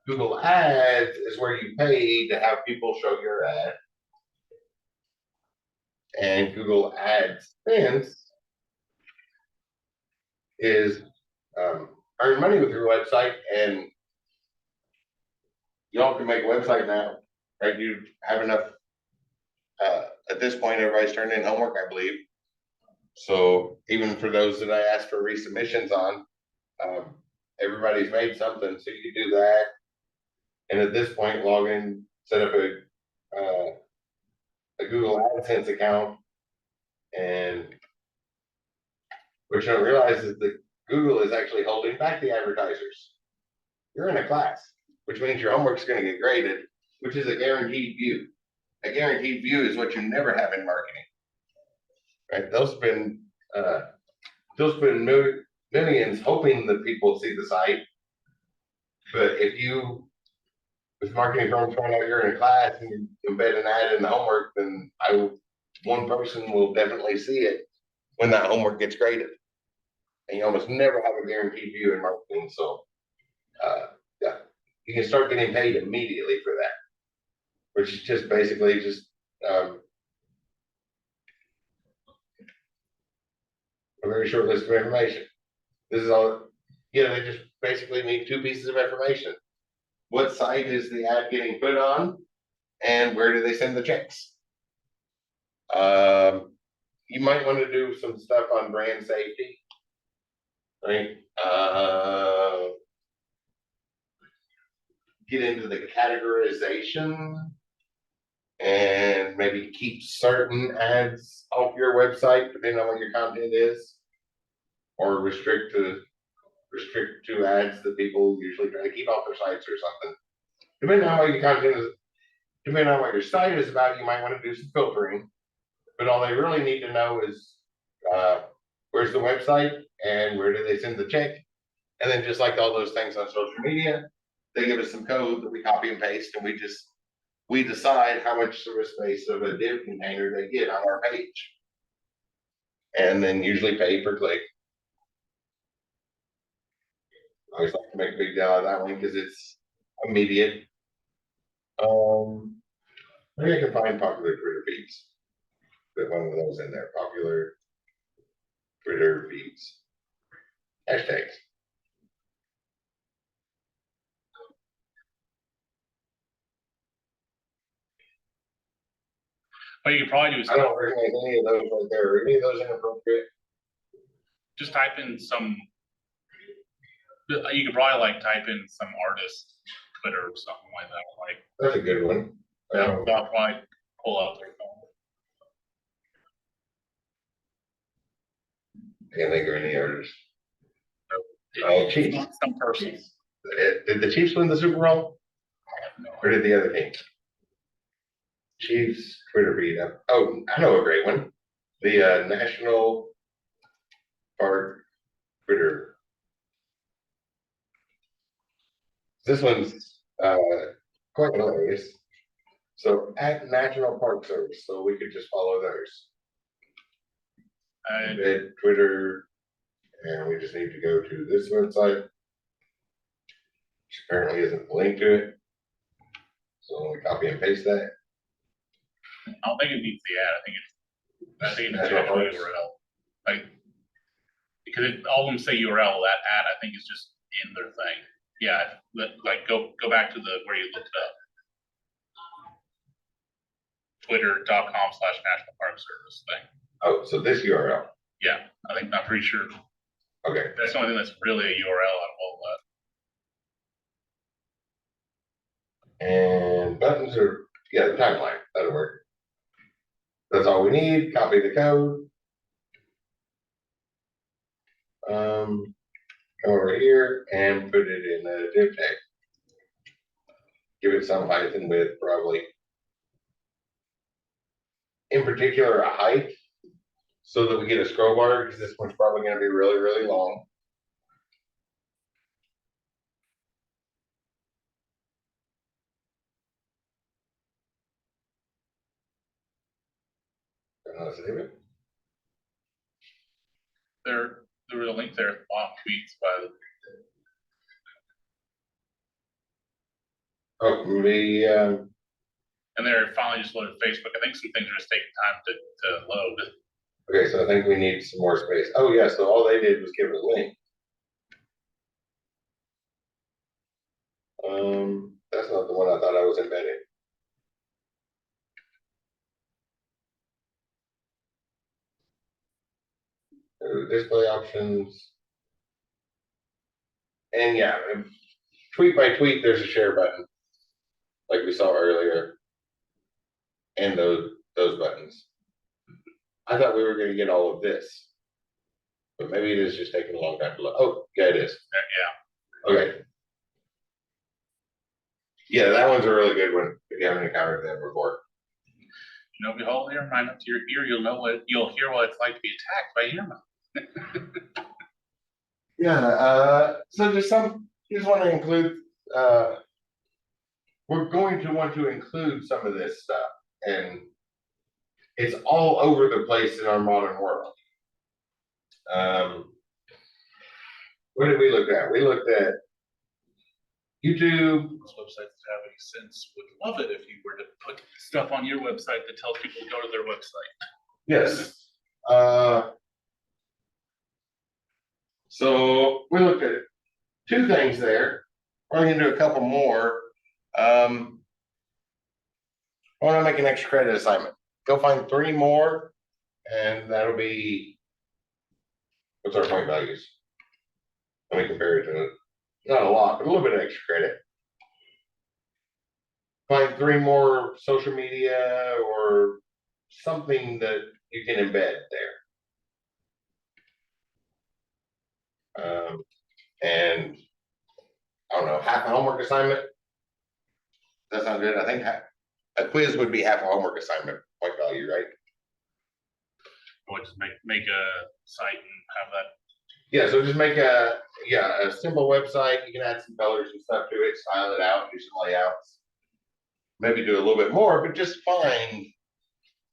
Google Ads is where you pay to have people show your ad. And Google AdSense is earn money with your website, and y'all can make a website now, right? You have enough, at this point, everybody's turned in homework, I believe. So even for those that I asked for resubmissions on, everybody's made something, so you can do that. And at this point, log in, set up a Google AdSense account, and what you don't realize is that Google is actually holding back the advertisers. You're in a class, which means your homework's going to get graded, which is a guaranteed view. A guaranteed view is what you never have in marketing. Right? They'll spend millions hoping that people see the site. But if marketing firms find out you're in a class and you embed an ad in the homework, then one person will definitely see it when that homework gets graded. And you almost never have a guaranteed view in marketing. So yeah, you can start getting paid immediately for that, which is just basically just a very short list of information. This is all, they just basically need 2 pieces of information. What site is the ad getting put on, and where do they send the checks? You might want to do some stuff on brand safety, right? Get into the categorization and maybe keep certain ads off your website depending on what your content is, or restrict to ads that people usually try to keep off their sites or something. Depending on what your content is, depending on what your site is about, you might want to do some filtering. But all they really need to know is where where's the website and where do they send the check? And then just like all those things on social media, they give us some code that we copy and paste and we decide how much service space of a div container they get on our page. And then usually pay per click. I always like to make a big deal out of that one because it's immediate. Maybe I can find popular Twitter feeds. Put one of those in there, popular Twitter feeds. Hashtags. What you could probably do is I don't recognize any of those right there. Are any of those inappropriate? just type in some, you could probably like type in some artist Twitter or something like that, like, That's a good one. that'll probably pull up their phone. Can't think of any artists. Oh, Chiefs. Some person. Did the Chiefs win the Super Bowl? Or did the other team? Chiefs Twitter feed. Oh, I know a great one. The National Park Twitter. This one's quite hilarious. So at National Park Service, so we could just follow theirs. Embed Twitter, and we just need to go to this website, which apparently isn't linked to it. So we copy and paste that. I don't think it needs the ad. I think it's the National actual Parks. URL. Like, because all of them say URL. That ad, I think, is just in their thing. Yeah, like go back to the where you looked it up. Twitter.com/National Park Service thing. Oh, so this URL. Yeah, I'm pretty sure Okay. that's the only thing that's really a URL out of all that. And buttons are, yeah, the timeline. That'll work. That's all we need. Copy the code. Come over here and put it in a div tag. Give it some height and width, probably. In particular, a height, so that we get a scroll bar, because this one's probably going to be really, really long. Save it. There was a link there at the bottom, tweets by the. Oh, maybe, And they're finally just loaded Facebook. I think some things are just taking time to load. okay, so I think we need some more space. Oh, yeah, so all they did was give it a link. That's not the one I thought I was embedding. Display options. And yeah, tweet by tweet, there's a share button, like we saw earlier. And those buttons. I thought we were gonna get all of this. But maybe it is just taking a long time to load. Oh, yeah, it is. Yeah. Okay. Yeah, that one's a really good one, if you haven't encountered that before. If you hold your mind up to your ear, you'll hear what it's like to be attacked by earmuffs. Yeah, so just want to include, we're going to want to include some of this stuff, and it's all over the place in our modern world. What did we look at? We looked at YouTube. Those websites that have any sense would love it if you were to put stuff on your website that tells people to go to their website. Yes. So we looked at two things there. We're going to do a couple more. I want to make an extra credit assignment. Go find 3 more, and that'll be, what's our point values? Let me compare it to it. Not a lot, but a little bit of extra credit. Find 3 more social media or something that you can embed there. And I don't know, half a homework assignment. That sounds good. I think a quiz would be half a homework assignment point value, right? Or just make a site and have that. Yeah, so just make a simple website. You can add some colors and stuff to it, style it out, do some layouts. Maybe do a little bit more, but just find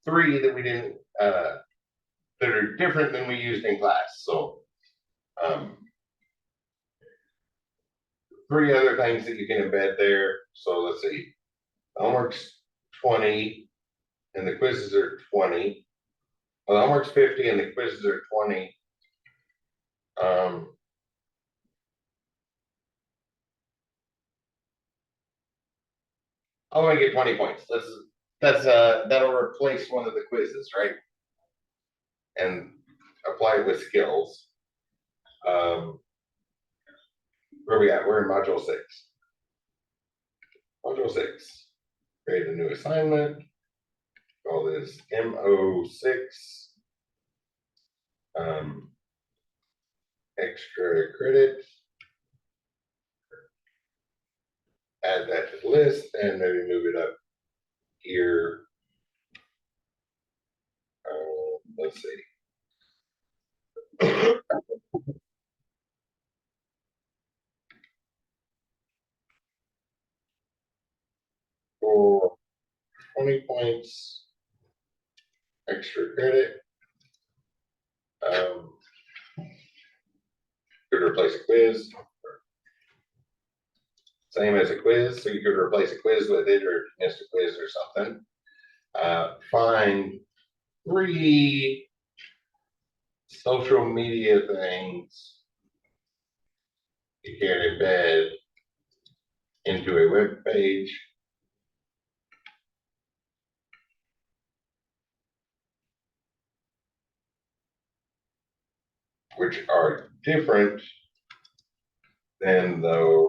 3 that we didn't, that are different than we used in class. So, 3 other things that you can embed there. So let's see, homework's 20 and the quizzes are 20. Well, homework's 50 and the quizzes are 20. I'm gonna get 20 points. That'll replace one of the quizzes, right? And apply it with skills. Where we at? We're in module 6. Module 6. Create a new assignment. Call this MO6. Extra credit. Add that to the list and maybe move it up here. Let's see. For 20 points, extra credit. Could replace a quiz. Same as a quiz, so you could replace a quiz with it or missed a quiz or something. Find 3 social media things you can embed into a web page. Which are different than the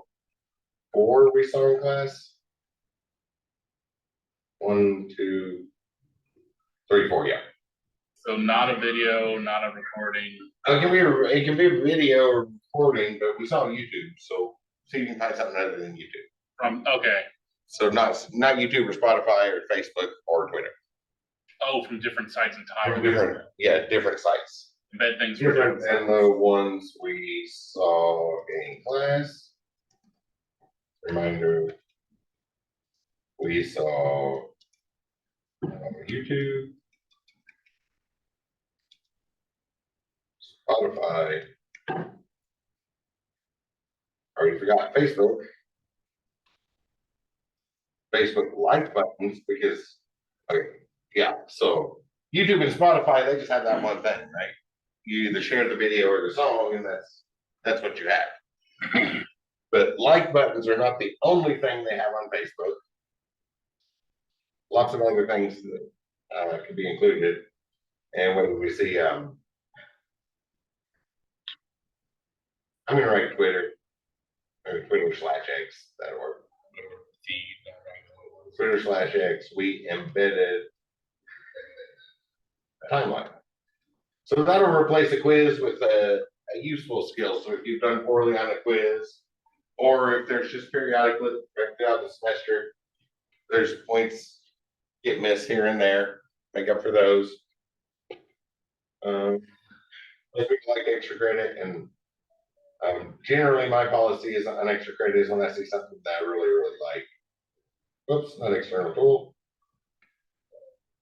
4 we saw in class. 1, 2, 3, 4, yeah. So not a video, not a recording. It can be a video recording, but we saw YouTube, so you can find something other than YouTube. Okay. So not YouTube or Spotify or Facebook or Twitter. Oh, from different sites entirely. Different sites. Embed things Different than the ones we saw in class. Reminder, we saw YouTube, Spotify. Already forgot Facebook. Facebook like buttons because, okay, yeah. So YouTube and Spotify, they just have that one thing, right? You either share the video or the song, and that's what you have. But like buttons are not the only thing they have on Facebook. Lots of other things that could be included. And when we see, I'm gonna write Twitter, or Twitter/X, that'll work. Twitter/X, we embedded a timeline. So that'll replace a quiz with a useful skill. So if you've done poorly on a quiz, or if there's just periodically throughout the semester, there's points get missed here and there, make up for those. If we like extra credit, and generally my policy is on extra credit is when I see something that I really, really like. Whoops, not external tool.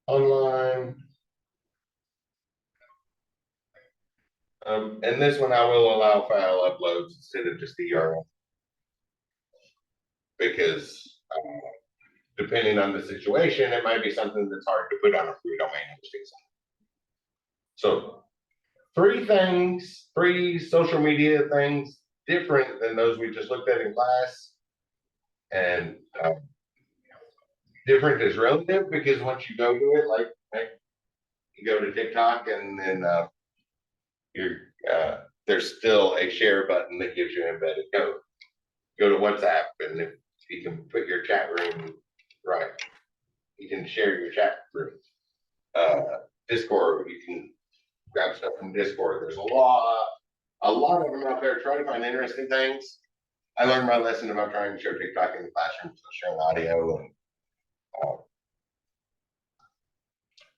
Online. And this one I will allow file uploads instead of just the URL. Because depending on the situation, it might be something that's hard to put on a free domain hosting site. So 3 social media things different than those we just looked at in class. And different is relative because once you go to it, like you go to TikTok and then there's still a share button that gives you embedded code. Go to WhatsApp and if you can put your chat room right, you can share your chat room. Discord, you can grab stuff from Discord. There's a lot of them out there. Try to find interesting things. I learned my lesson about trying to show TikTok in the classroom, so showing audio, and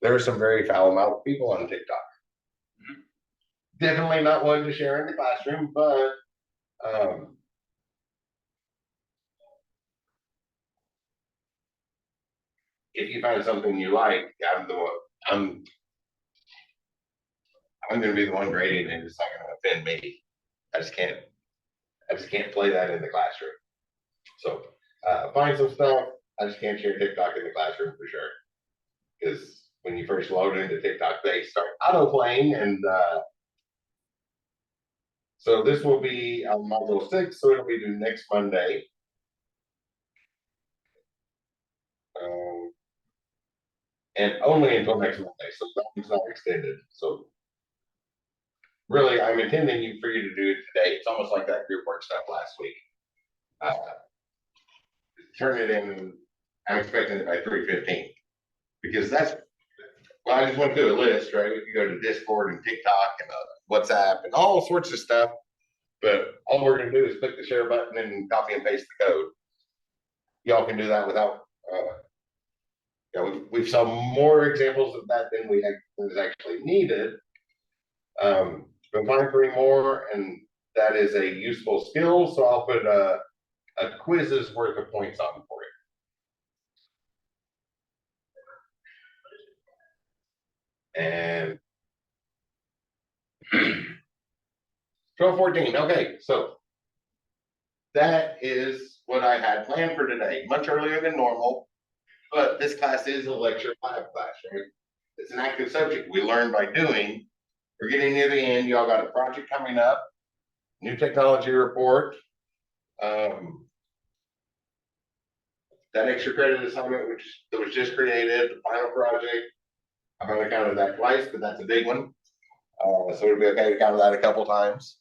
there are some very foul-mouthed people on TikTok. Definitely not one to share in the classroom, but, if you find something you like, I'm the one, I'm, I'm gonna be the one grading and it's not gonna offend me. I just can't, I just can't play that in the classroom. So, find some stuff. I just can't share TikTok in the classroom for sure. Because when you first load into TikTok, they start auto playing, and so this will be on module 6, so it'll be due next Monday. Um, and only until next Monday, so that one's not extended. So really, I'm intending for you to do it today. It's almost like that group work stuff last week. Turn it in. I'm expecting it by 3:15 because that's. Well, I just went through a list, right? You go to Discord and TikTok and WhatsApp and all sorts of stuff. But all we're going to do is click the share button and copy and paste the code. Y'all can do that without. We've saw more examples of that than was actually needed. Been finding 3 more, and that is a useful skill. So I'll put a quiz's worth of points on for it. And 12:14. Okay, so that is what I had planned for today. Much earlier than normal, but this class is a lecture lab class, right? It's an active subject. We learn by doing. We're getting near the end. Y'all got a project coming up, new technology report. That extra credit assignment, that was just created, the final project. I've only counted that twice, but that's a big one. So it'll be okay to count that a couple times.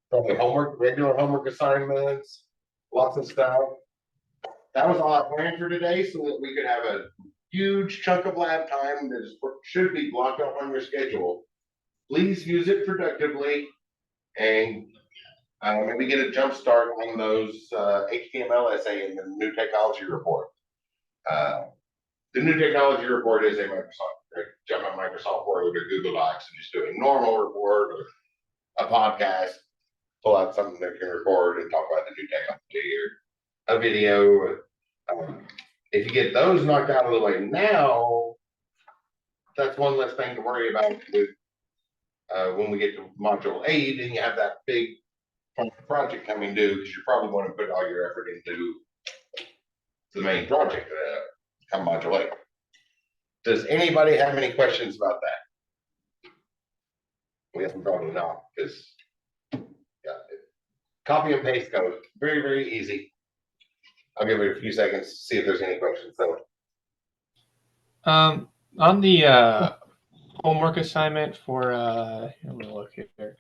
Probably regular homework assignments, lots of stuff. That was all I planned for today, so that we could have a huge chunk of lab time that should be blocked off on your schedule. Please use it productively and maybe get a jump start on those HTML essay and the new technology report. The new technology report is a jump on Microsoft Word or Google Docs and just do a normal report or a podcast, pull out something that can record and talk about the new technology or a video. If you get those knocked out of the way now, that's one less thing to worry about with when we get to module 8 and you have that big project coming due, because you probably want to put all your effort into the main project come module 8. Does anybody have any questions about that? We have probably not, because copy and paste code, very, very easy. I'll give it a few seconds to see if there's any questions. So, on the homework assignment for let me look here.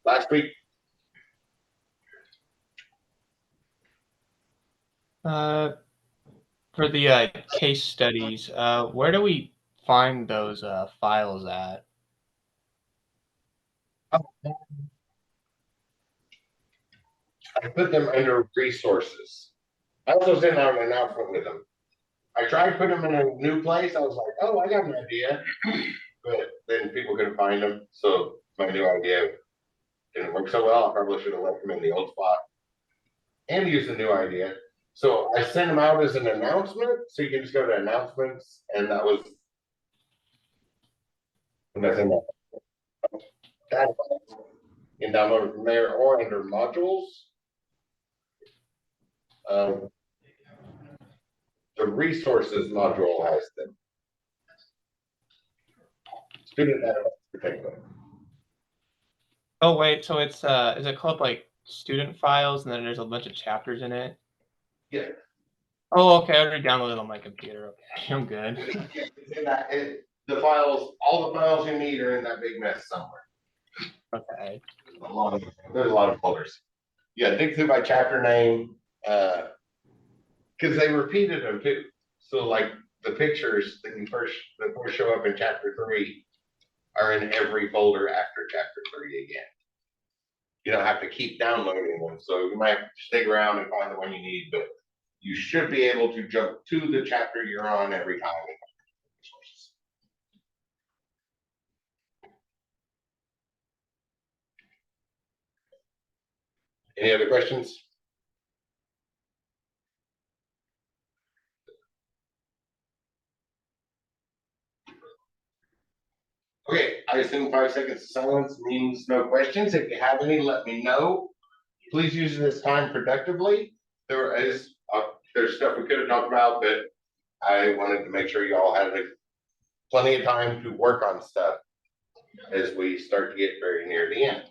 Last week. For the case studies, where do we find those files at? I put them under resources. I also sent out an announcement with them. I tried to put them in a new place. I was like, oh, I got an idea. But then people couldn't find them. So my new idea didn't work so well. I probably should have left them in the old spot and used the new idea. So I sent them out as an announcement. So you can just go to announcements. And that was that. You can download it from there or under modules. The resources module has them. Student particular. Oh wait, so it's is it called like student files, and then there's a bunch of chapters in it? Yeah. Oh, okay. I already downloaded it on my computer. Okay, I'm good. The files, all the files you need are in that big mess somewhere. Okay. There's a lot of folders. Yeah, dig through by chapter name, because they repeated them too. So like the pictures that first show up in chapter 3 are in every folder after chapter 3 again. You don't have to keep downloading them, so you might have to stick around and find the one you need, but you should be able to jump to the chapter you're on every time. Any other questions? Okay, I assume 5 seconds of silence means no questions. If you have any, let me know. Please use this time productively. There's stuff we could have talked about, but I wanted to make sure you all had plenty of time to work on stuff as we start to get very near the end.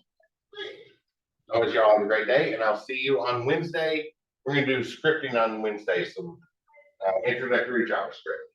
I wish you all have a great day, and I'll see you on Wednesday. We're gonna do scripting on Wednesday, some introductory JavaScript.